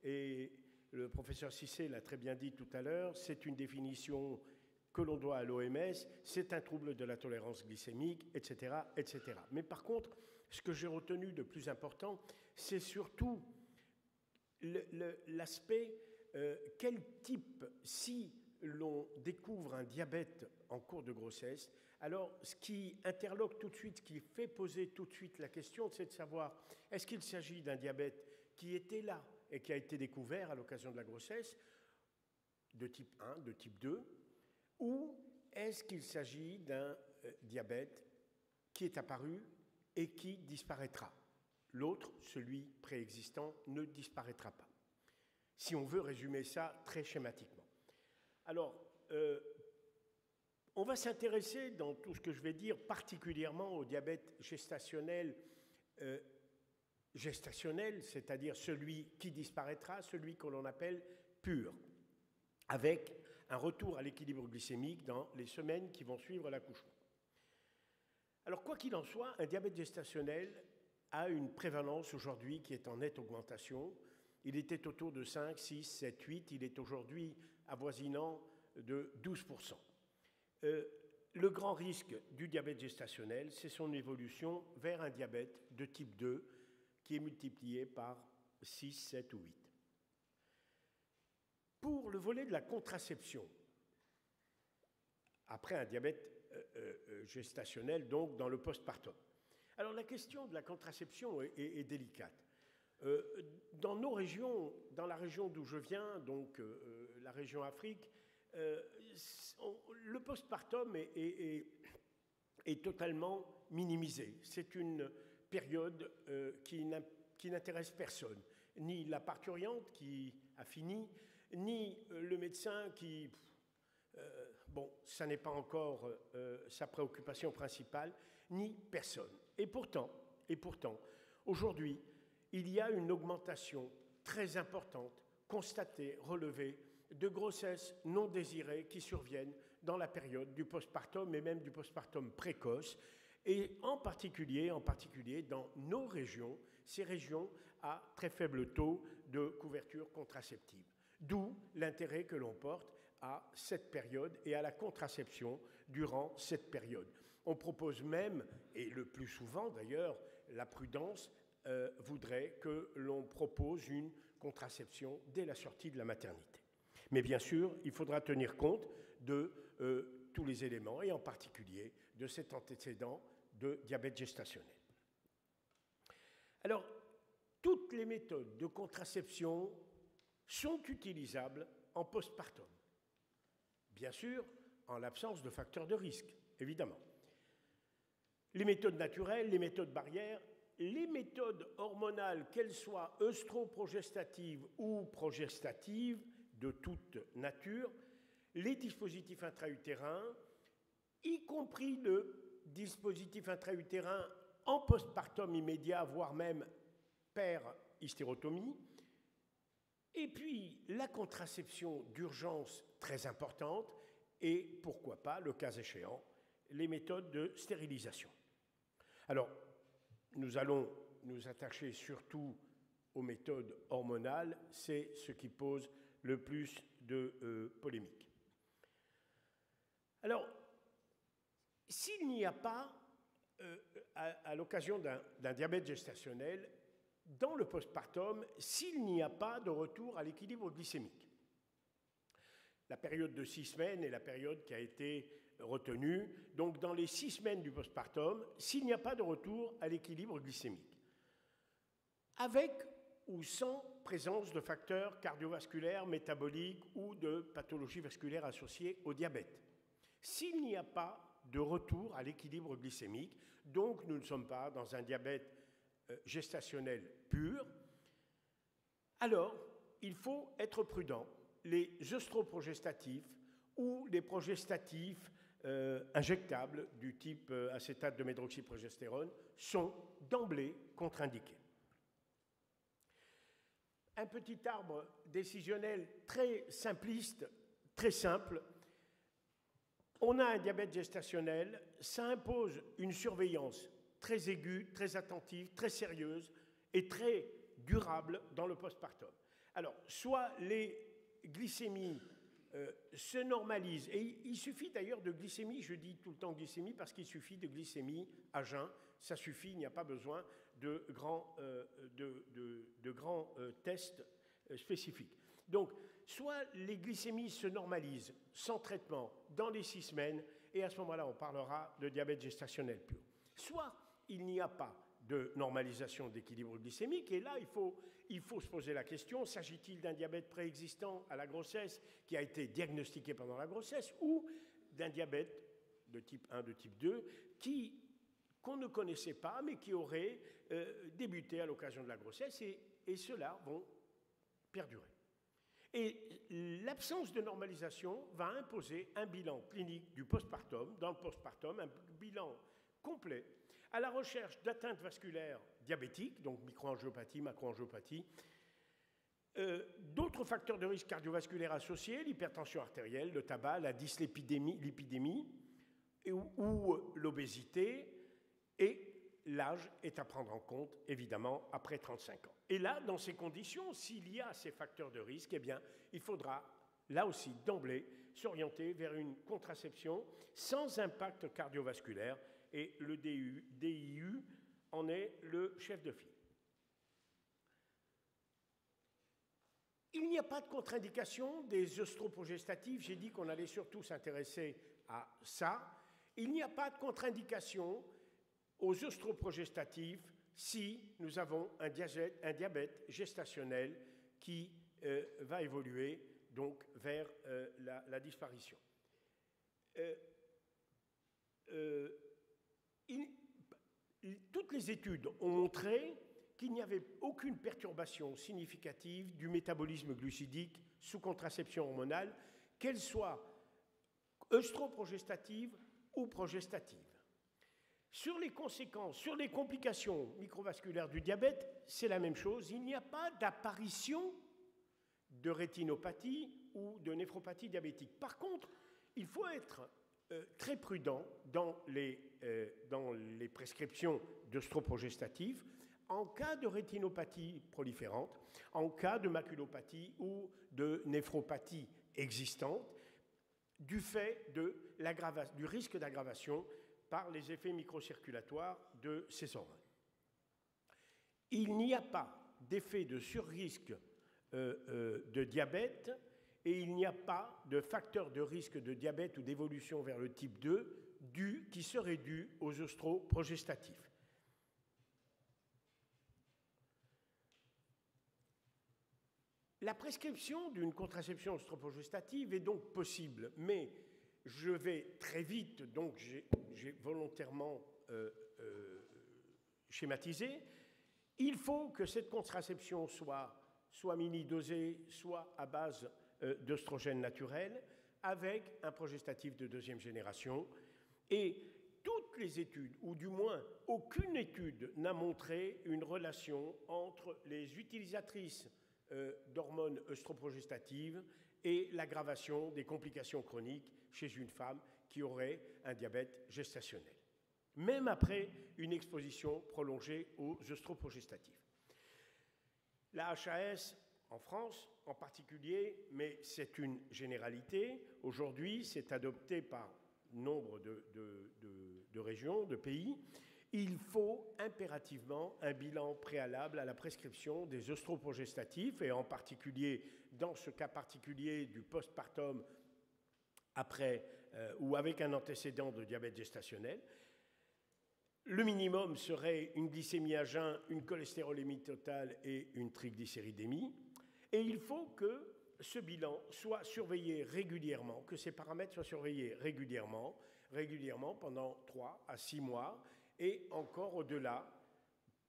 Et le professeur Cissé l'a très bien dit tout à l'heure, c'est une définition que l'on doit à l'OMS, c'est un trouble de la tolérance glycémique, etc., etc. Mais par contre, ce que j'ai retenu de plus important, c'est surtout l'aspect quel type, si l'on découvre un diabète en cours de grossesse, Alors, ce qui interloque tout de suite, ce qui fait poser tout de suite la question, c'est de savoir, est-ce qu'il s'agit d'un diabète qui était là et qui a été découvert à l'occasion de la grossesse, de type 1, de type 2, ou est-ce qu'il s'agit d'un diabète qui est apparu et qui disparaîtra? L'autre, celui préexistant, ne disparaîtra pas. Si on veut résumer ça très schématiquement. Alors, on va s'intéresser dans tout ce que je vais dire particulièrement au diabète gestationnel, c'est-à-dire celui qui disparaîtra, celui que l'on appelle pur, avec un retour à l'équilibre glycémique dans les semaines qui vont suivre l'accouchement. Alors, quoi qu'il en soit, un diabète gestationnel a une prévalence aujourd'hui qui est en nette augmentation. Il était autour de 5, 6, 7, 8. Il est aujourd'hui avoisinant de 12%. Le grand risque du diabète gestationnel, c'est son évolution vers un diabète de type 2 qui est multiplié par 6, 7 ou 8. Pour le volet de la contraception, après un diabète gestationnel, donc dans le postpartum. Alors la question de la contraception est délicate. Dans nos régions, dans la région d'où je viens, donc la région Afrique, le postpartum est totalement minimisé. C'est une période qui n'intéresse personne, ni la parturiente qui a fini, ni le médecin qui... bon, ça n'est pas encore sa préoccupation principale, ni personne. Et pourtant, aujourd'hui, il y a une augmentation très importante, constatée, relevée, de grossesses non désirées qui surviennent dans la période du postpartum et même du postpartum précoce, et en particulier dans nos régions, ces régions à très faible taux de couverture contraceptive. D'où l'intérêt que l'on porte à cette période et à la contraception durant cette période. On propose même, et le plus souvent d'ailleurs, la prudence voudrait que l'on propose une contraception dès la sortie de la maternité. Mais bien sûr, il faudra tenir compte de tous les éléments, et en particulier de cet antécédent de diabète gestationnel. Alors, toutes les méthodes de contraception sont utilisables en postpartum. Bien sûr, en l'absence de facteurs de risque, évidemment. Les méthodes naturelles, les méthodes barrières, les méthodes hormonales, qu'elles soient œstroprogestatives ou progestatives, de toute nature, les dispositifs intra-utérins, y compris le dispositif intra-utérin en postpartum immédiat, voire même per-hystérotomie, et puis la contraception d'urgence très importante, et pourquoi pas, le cas échéant, les méthodes de stérilisation. Alors, nous allons nous attacher surtout aux méthodes hormonales, c'est ce qui pose le plus de polémique. Alors, s'il n'y a pas, à l'occasion d'un diabète gestationnel, dans le postpartum, s'il n'y a pas de retour à l'équilibre glycémique, la période de 6 semaines est la période qui a été retenue, donc dans les 6 semaines du postpartum, s'il n'y a pas de retour à l'équilibre glycémique, avec ou sans présence de facteurs cardiovasculaires, métaboliques ou de pathologies vasculaires associées au diabète. S'il n'y a pas de retour à l'équilibre glycémique, donc nous ne sommes pas dans un diabète gestationnel pur, alors il faut être prudent. Les œstroprogestatifs ou les progestatifs injectables du type acétate de médroxyprogestérone sont d'emblée contre-indiqués. Un petit arbre décisionnel très simpliste, très simple. On a un diabète gestationnel, ça impose une surveillance très aiguë, très attentive, très sérieuse et très durable dans le postpartum. Alors, soit les glycémies se normalisent, et il suffit d'ailleurs de glycémie, je dis tout le temps glycémie parce qu'il suffit de glycémie à jeun, ça suffit, il n'y a pas besoin de grands tests spécifiques. Donc, soit les glycémies se normalisent sans traitement dans les 6 semaines, et à ce moment-là, on parlera de diabète gestationnel pur. Soit il n'y a pas de normalisation d'équilibre glycémique, et là, il faut se poser la question, s'agit-il d'un diabète préexistant à la grossesse qui a été diagnostiqué pendant la grossesse, ou d'un diabète de type 1, de type 2, qu'on ne connaissait pas, mais qui aurait débuté à l'occasion de la grossesse, et ceux-là vont perdurer. Et l'absence de normalisation va imposer un bilan clinique du postpartum, dans le postpartum, un bilan complet, à la recherche d'atteintes vasculaires diabétiques, donc microangiopathie, macroangiopathie, d'autres facteurs de risque cardiovasculaire associés, l'hypertension artérielle, le tabac, la dyslipidémie ou l'obésité, et l'âge est à prendre en compte, évidemment, après 35 ans. Et là, dans ces conditions, s'il y a ces facteurs de risque, eh bien, il faudra, là aussi, d'emblée, s'orienter vers une contraception sans impact cardiovasculaire, et le DIU en est le chef de file. Il n'y a pas de contre-indication des œstroprogestatifs. J'ai dit qu'on allait surtout s'intéresser à ça. Il n'y a pas de contre-indication aux œstroprogestatifs si nous avons un diabète gestationnel qui va évoluer donc vers la disparition. Toutes les études ont montré qu'il n'y avait aucune perturbation significative du métabolisme glucidique sous contraception hormonale, qu'elle soit œstroprogestative ou progestative. Sur les conséquences, sur les complications microvasculaires du diabète, c'est la même chose. Il n'y a pas d'apparition de rétinopathie ou de néphropathie diabétique. Par contre, il faut être très prudent dans les prescriptions d'œstroprogestatifs en cas de rétinopathie proliférante, en cas de maculopathie ou de néphropathie existante, du fait du risque d'aggravation par les effets microcirculatoires de ces hormones. Il n'y a pas d'effet de surrisque de diabète et il n'y a pas de facteur de risque de diabète ou d'évolution vers le type 2 qui serait dû aux œstroprogestatifs. La prescription d'une contraception œstroprogestative est donc possible, mais je vais très vite, donc j'ai volontairement schématisé. Il faut que cette contraception soit mini-dosée, soit à base d'œstrogène naturel, avec un progestatif de deuxième génération. Et toutes les études, ou du moins aucune étude, n'a montré une relation entre les utilisatrices d'hormones œstroprogestatives et l'aggravation des complications chroniques chez une femme qui aurait un diabète gestationnel, même après une exposition prolongée aux œstroprogestatifs. La HAS, en France en particulier, mais c'est une généralité, aujourd'hui c'est adopté par nombre de régions, de pays. Il faut impérativement un bilan préalable à la prescription des œstroprogestatifs, et en particulier, dans ce cas particulier du postpartum après ou avec un antécédent de diabète gestationnel. Le minimum serait une glycémie à jeun, une cholestérolémie totale et une triglycéridémie. Et il faut que ce bilan soit surveillé régulièrement, que ces paramètres soient surveillés régulièrement pendant 3 à 6 mois, et encore au-delà,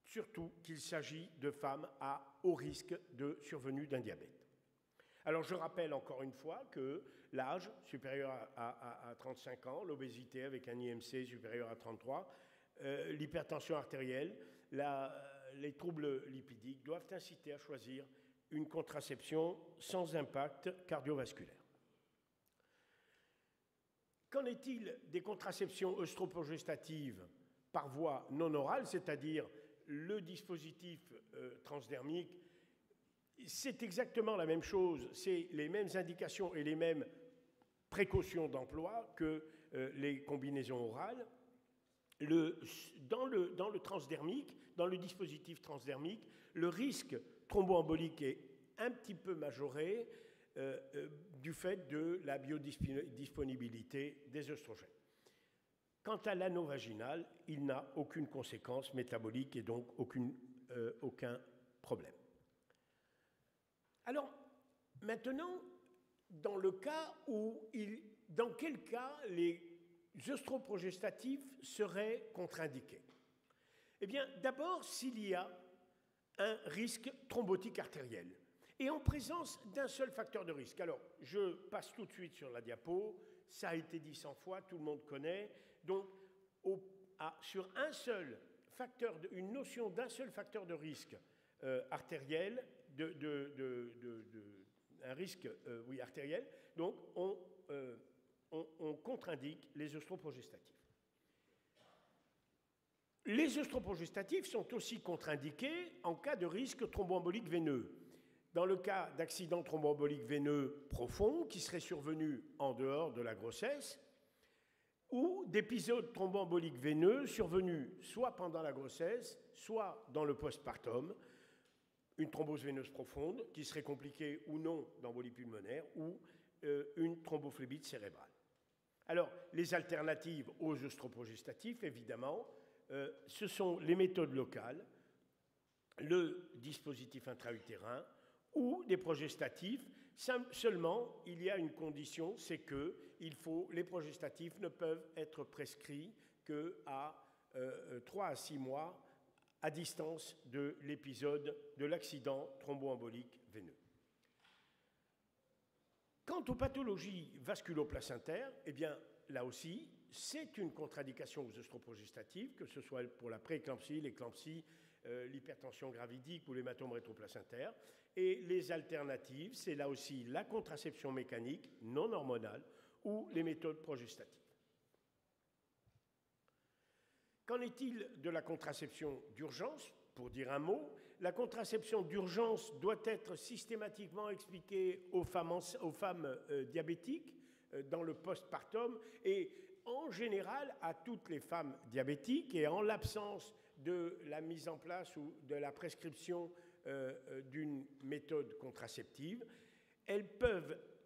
surtout qu'il s'agit de femmes à haut risque de survenue d'un diabète. Alors je rappelle encore une fois que l'âge supérieur à 35 ans, l'obésité avec un IMC supérieur à 33, l'hypertension artérielle, les troubles lipidiques doivent inciter à choisir une contraception sans impact cardiovasculaire. Qu'en est-il des contraceptions œstroprogestatives par voie non orale, c'est-à-dire le dispositif transdermique? C'est exactement la même chose, c'est les mêmes indications et les mêmes précautions d'emploi que les combinaisons orales. Dans le transdermique, dans le dispositif transdermique, le risque thromboembolique est un petit peu majoré du fait de la biodisponibilité des œstrogènes. Quant à l'anneau vaginal, il n'a aucune conséquence métabolique et donc aucun problème. Alors, maintenant, dans quel cas les œstroprogestatifs seraient contre-indiqués? Eh bien, d'abord, s'il y a un risque thrombotique artériel et en présence d'un seul facteur de risque. Alors, je passe tout de suite sur la diapo, ça a été dit 100 fois, tout le monde connaît. Donc, sur un seul facteur, une notion d'un seul facteur de risque artériel, un risque artériel, donc on contre-indique les œstroprogestatifs. Les œstroprogestatifs sont aussi contre-indiqués en cas de risque thromboembolique veineux. Dans le cas d'accident thromboembolique veineux profond qui serait survenu en dehors de la grossesse, ou d'épisodes thromboemboliques veineux survenus soit pendant la grossesse, soit dans le postpartum, une thrombose veineuse profonde qui serait compliquée ou non d'embolie pulmonaire, ou une thrombophlébite cérébrale. Alors, les alternatives aux œstroprogestatifs, évidemment, ce sont les méthodes locales, le dispositif intra-utérin ou des progestatifs. Seulement, il y a une condition, c'est que les progestatifs ne peuvent être prescrits qu'à 3 à 6 mois à distance de l'épisode de l'accident thromboembolique veineux. Quant aux pathologies vasculoplacentaires, eh bien, là aussi, c'est une contre-indication aux œstroprogestatifs, que ce soit pour la prééclampsie, l'éclampsie, l'hypertension gravidique ou l'hématome rétroplacentaire. Et les alternatives, c'est là aussi la contraception mécanique non hormonale ou les méthodes progestatives. Qu'en est-il de la contraception d'urgence? Pour dire un mot, la contraception d'urgence doit être systématiquement expliquée aux femmes diabétiques dans le postpartum et en général à toutes les femmes diabétiques, et en l'absence de la mise en place ou de la prescription d'une méthode contraceptive,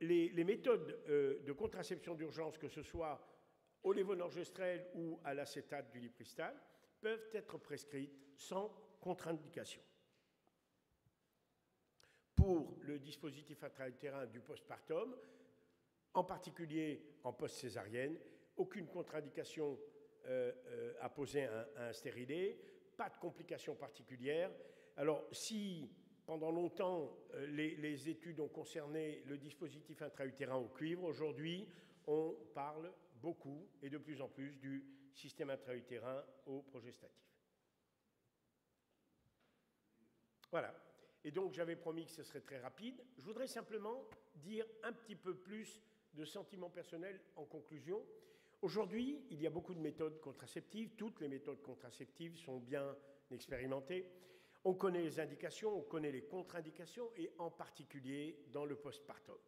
les méthodes de contraception d'urgence, que ce soit au lévonorgestrel ou à l'acétate du lipristal, peuvent être prescrites sans contre-indication. Pour le dispositif intra-utérin du postpartum, en particulier en post-césarienne, aucune contre-indication à poser un stérilet, pas de complications particulières. Alors, si pendant longtemps les études ont concerné le dispositif intra-utérin au cuivre, aujourd'hui, on parle beaucoup et de plus en plus du système intra-utérin au progestatif. Voilà. Et donc, j'avais promis que ce serait très rapide. Je voudrais simplement dire un petit peu plus de sentiments personnels en conclusion. Aujourd'hui, il y a beaucoup de méthodes contraceptives. Toutes les méthodes contraceptives sont bien expérimentées. On connaît les indications, on connaît les contre-indications, et en particulier dans le postpartum.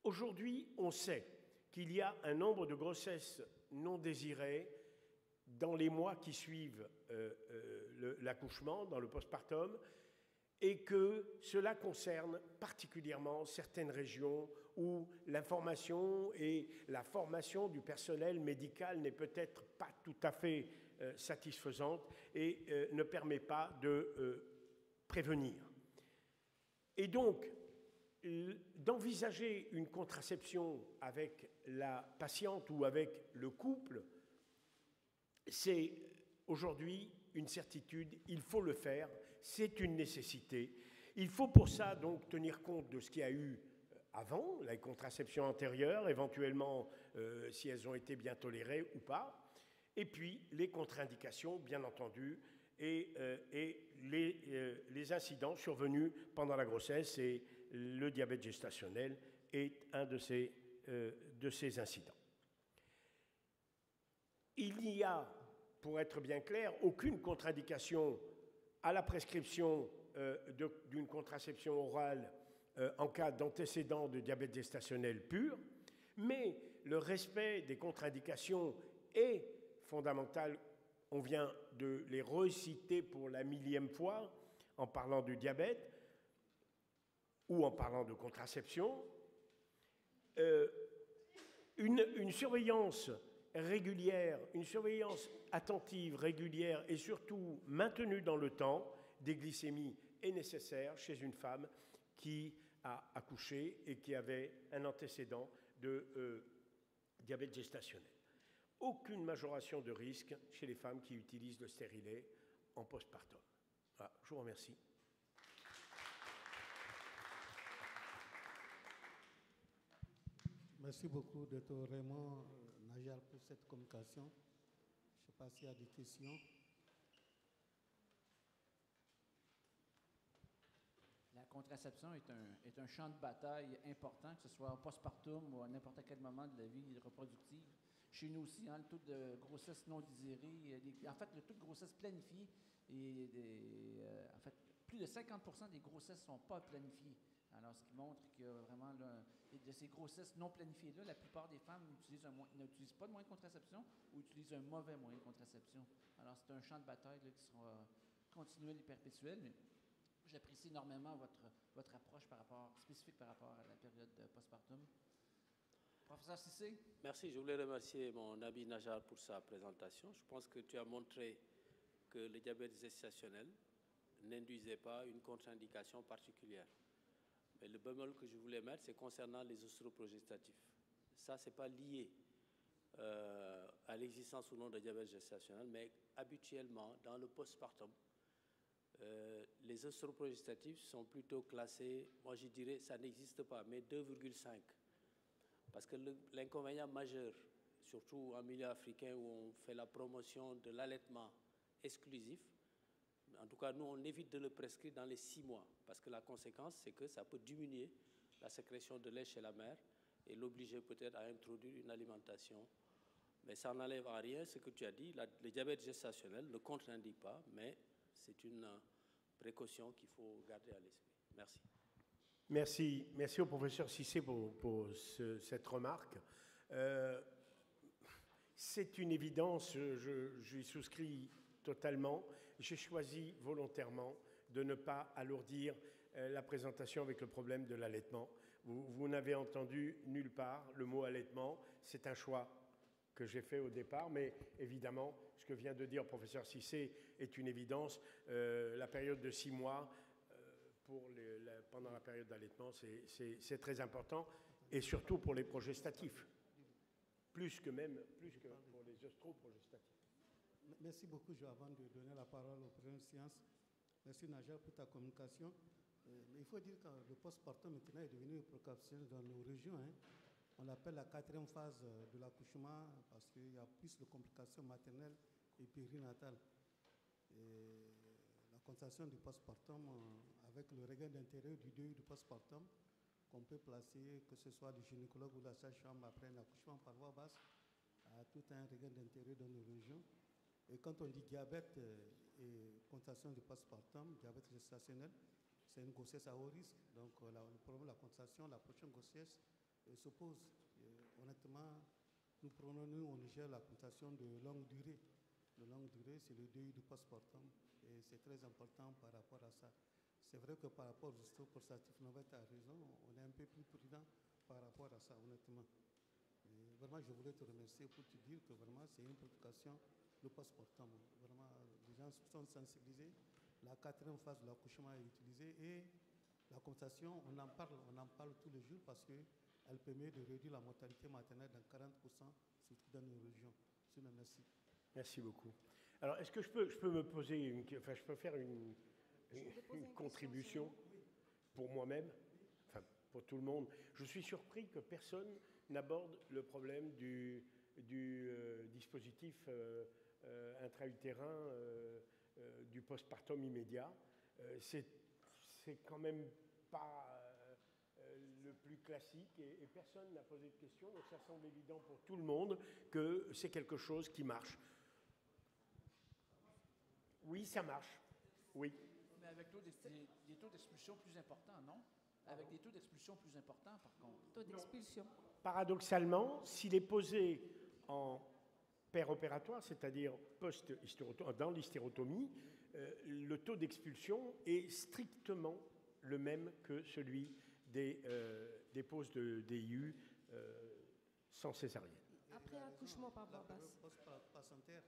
Aujourd'hui, on sait qu'il y a un nombre de grossesses non désirées dans les mois qui suivent l'accouchement, dans le postpartum, et que cela concerne particulièrement certaines régions où l'information et la formation du personnel médical n'est peut-être pas tout à fait satisfaisante et ne permet pas de prévenir. Et donc, d'envisager une contraception avec la patiente ou avec le couple, c'est aujourd'hui une certitude, il faut le faire, c'est une nécessité. Il faut pour ça donc tenir compte de ce qu'il y a eu avant, la contraception antérieure, éventuellement si elles ont été bien tolérées ou pas, et puis les contre-indications, bien entendu, et les incidents survenus pendant la grossesse, et le diabète gestationnel est un de ces incidents. Il n'y a, pour être bien clair, aucune contre-indication à la prescription d'une contraception orale en cas d'antécédent de diabète gestationnel pur, mais le respect des contre-indications est fondamental. On vient de les reciter pour la 1000e fois en parlant du diabète ou en parlant de contraception. Une surveillance régulière, une surveillance attentive, régulière et surtout maintenue dans le temps des glycémies est nécessaire chez une femme qui a accouché et qui avait un antécédent de diabète gestationnel. Aucune majoration de risque chez les femmes qui utilisent le stérilet en postpartum. Voilà, je vous remercie. Merci beaucoup, Dr. Raymond Najar, pour cette communication. Je ne sais pas s'il y a des questions. La contraception est un champ de bataille important, que ce soit en postpartum ou à n'importe quel moment de la vie reproductive. Chez nous aussi, le taux de grossesse non désirée, en fait, le taux de grossesse planifiée, en fait, plus de 50% des grossesses ne sont pas planifiées. Alors, ce qui montre que vraiment, là, de ces grossesses non planifiées-là, la plupart des femmes n'utilisent pas de moyen de contraception ou utilisent un mauvais moyen de contraception. Alors, c'est un champ de bataille là, qui sera continuel et perpétuel, mais j'apprécie énormément votre approche spécifique par rapport à la période postpartum. Professeur Cissé. Merci, je voulais remercier mon ami Najar pour sa présentation. Je pense que tu as montré que le diabète gestationnel n'induisait pas une contre-indication particulière. Mais le bémol que je voulais mettre, c'est concernant les œstroprogestatifs. Ça, ce n'est pas lié à l'existence ou non de diabète gestationnel, mais habituellement, dans le postpartum, les œstroprogestatifs sont plutôt classés, moi je dirais, ça n'existe pas, mais 2,5. Parce que l'inconvénient majeur, surtout en milieu africain où on fait la promotion de l'allaitement exclusif, en tout cas nous on évite de le prescrire dans les 6 mois, parce que la conséquence c'est que ça peut diminuer la sécrétion de lait chez la mère et l'obliger peut-être à introduire une alimentation. Mais ça n'enlève à rien ce que tu as dit, le diabète gestationnel ne contre-indique pas, mais c'est une précaution qu'il faut garder à l'esprit. Merci. Merci au professeur Cissé pour cette remarque. C'est une évidence, j'y souscris totalement. J'ai choisi volontairement de ne pas alourdir la présentation avec le problème de l'allaitement. Vous n'avez entendu nulle part le mot allaitement. C'est un choix que j'ai fait au départ, mais évidemment, ce que vient de dire le professeur Cissé est une évidence. La période de 6 mois, pendant la période d'allaitement, c'est très important, et surtout pour les progestatifs, plus que pour les œstroprogestatifs. Merci beaucoup, avant de donner la parole aux premières séances. Merci Najar pour ta communication. Mais il faut dire que le postpartum maintenant est devenu une préoccupation dans nos régions. On l'appelle la 4e phase de l'accouchement parce qu'il y a plus de complications maternelles et périnatales. Et la constatation du postpartum avec le regain d'intérêt du deuil du postpartum qu'on peut placer, que ce soit du gynécologue ou de la sage-femme après un accouchement par voie basse, a tout un regain d'intérêt dans nos régions. Et quand on dit diabète et constatation du postpartum, diabète gestationnel, c'est une grossesse à haut risque. Donc le problème de la constatation, la prochaine grossesse se pose. Honnêtement, nous prenons au Niger la constatation de longue durée. De longue durée, c'est le deuil du postpartum. Et c'est très important par rapport à ça. C'est vrai que par rapport aux œstroprogestatifs, Novette a raison, on est un peu plus prudent par rapport à ça, honnêtement. Et vraiment, je voulais te remercier pour te dire que vraiment, c'est une préoccupation, le postpartum. Vraiment, les gens sont sensibilisés. La 4e phase de l'accouchement est utilisée et la constatation, on en parle tous les jours parce qu'elle permet de réduire la mortalité maternelle dans 40%, surtout dans nos régions. Merci. Merci beaucoup. Alors, est-ce que je peux me poser je peux faire une contribution pour moi-même, enfin pour tout le monde. Je suis surpris que personne n'aborde le problème du dispositif intra-utérin du postpartum immédiat. C'est quand même pas le plus classique et personne n'a posé de questions, donc ça semble évident pour tout le monde que c'est quelque chose qui marche. Oui, ça marche. Oui. Mais avec des taux d'expulsion plus importants, non? Avec des taux d'expulsion plus importants, par contre. Taux d'expulsion. Paradoxalement, s'il est posé en péropératoire, c'est-à-dire dans l'hystérotomie, le taux d'expulsion est strictement le même que celui des poses de DIU sans césarienne. Après accouchement par voie La basse. post-placentaire,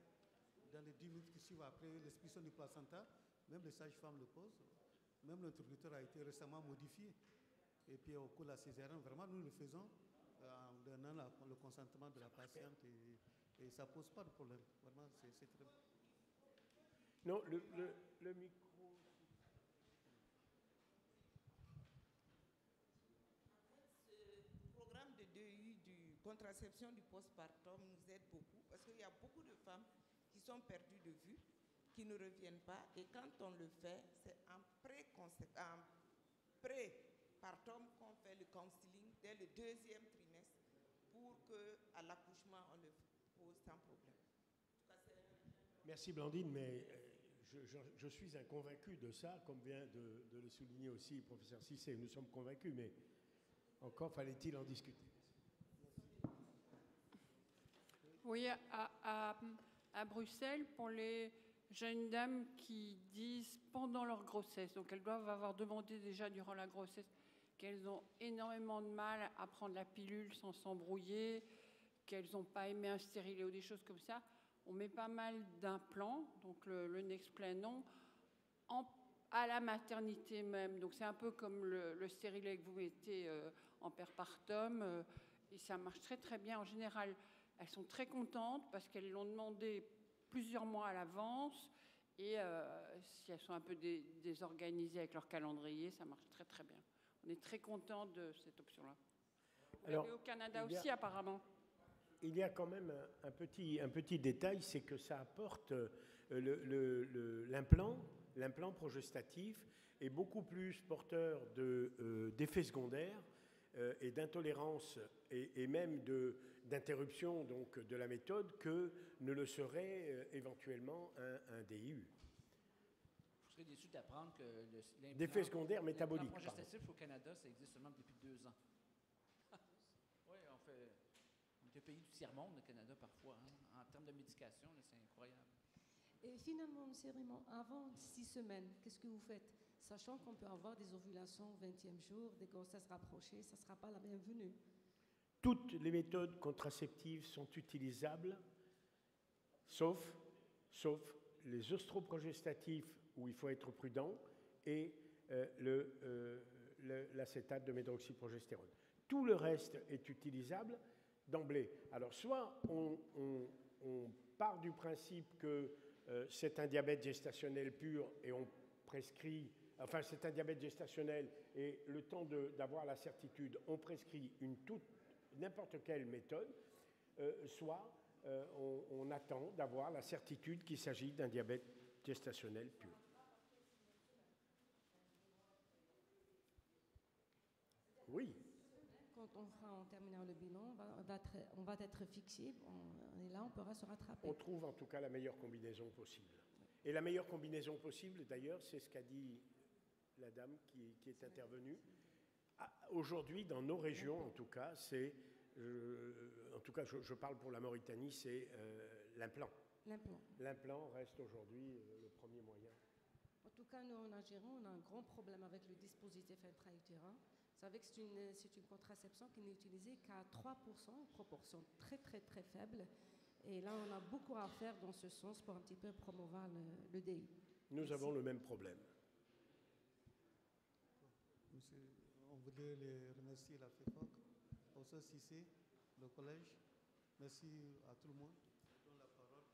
dans les 10 minutes qui suivent après l'expulsion du placenta, même les sages-femmes le posent. Même l'interrupteur a été récemment modifié. Et puis au cours de la césarienne, vraiment, nous le faisons en donnant le consentement de la patiente et ça ne pose pas de problème. Vraiment, c'est très bien. Non, le micro. Ce programme de DEU du contraception du postpartum nous aide beaucoup parce qu'il y a beaucoup de femmes qui sont perdues de vue, qui ne reviennent pas. Et quand on le fait, c'est en pré-partum qu'on fait le counseling dès le 2e trimestre pour qu'à l'accouchement, on le pose sans problème. Merci Blandine, mais je suis un convaincu de ça, comme vient de le souligner aussi le professeur Cissé. Nous sommes convaincus, mais encore fallait-il en discuter. Oui, à Bruxelles, pour les jeunes dames qui disent pendant leur grossesse, donc elles doivent avoir demandé déjà durant la grossesse qu'elles ont énormément de mal à prendre la pilule sans s'embrouiller, qu'elles n'ont pas aimé un stérilet ou des choses comme ça. On met pas mal d'implants, donc le Nexplanon, à la maternité même. Donc c'est un peu comme le stérilet que vous mettez en perpartum, et ça marche très très bien. En général, elles sont très contentes parce qu'elles l'ont demandé plusieurs mois à l'avance, et si elles sont un peu désorganisées avec leur calendrier, ça marche très très bien. On est très contents de cette option-là. Alors, au Canada aussi, apparemment. Il y a quand même un petit détail, c'est que ça apporte l'implant progestatif est beaucoup plus porteur d'effets secondaires et d'intolérance et même d'interruption donc de la méthode que ne le serait éventuellement un DIU. Je serais déçu d'apprendre que d'effets secondaires métaboliques. L'implant progestatif au Canada, ça existe seulement depuis 2 ans. Oui, on est un pays du tiers-monde, le Canada, parfois. Hein. En termes de médication, c'est incroyable. Et finalement, M. Raymond, avant 6 semaines, qu'est-ce que vous faites? Sachant qu'on peut avoir des ovulations au 20e jour, des grossesses rapprochées, ça ne sera pas la bienvenue. Toutes les méthodes contraceptives sont utilisables, sauf les œstroprogestatifs où il faut être prudent et l'acétate de médroxyprogestérone. Tout le reste est utilisable d'emblée. Alors, soit on part du principe que c'est un diabète gestationnel pur et on prescrit, enfin c'est un diabète gestationnel et le temps d'avoir la certitude, on prescrit n'importe quelle méthode, soit on attend d'avoir la certitude qu'il s'agit d'un diabète gestationnel pur. Oui. Quand on fera en terminant le bilan, on va être fixé et là on pourra se rattraper. On trouve en tout cas la meilleure combinaison possible. Et la meilleure combinaison possible, d'ailleurs, c'est ce qu'a dit la dame qui est intervenue. Aujourd'hui, dans nos régions, en tout cas, je parle pour la Mauritanie, c'est l'implant. L'implant reste aujourd'hui le premier moyen. En tout cas, nous, en Algérie, on a un grand problème avec le dispositif intra-utérin. Vous savez que c'est une contraception qui n'est utilisée qu'à 3%, une proportion très, très, très faible. Et là, on a beaucoup à faire dans ce sens pour un petit peu promouvoir le DI. Nous avons le même problème. Monsieur, on voudrait les remercier, la FEFOC, professeur Cissé, le collège. Merci à tout le monde. Je donne la parole.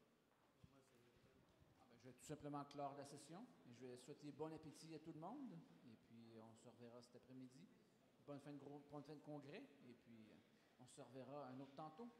Je vais tout simplement clore la session. Et je vais souhaiter bon appétit à tout le monde. Et puis, on se reverra cet après-midi. Bonne fin de congrès. Et puis, on se reverra un autre tantôt.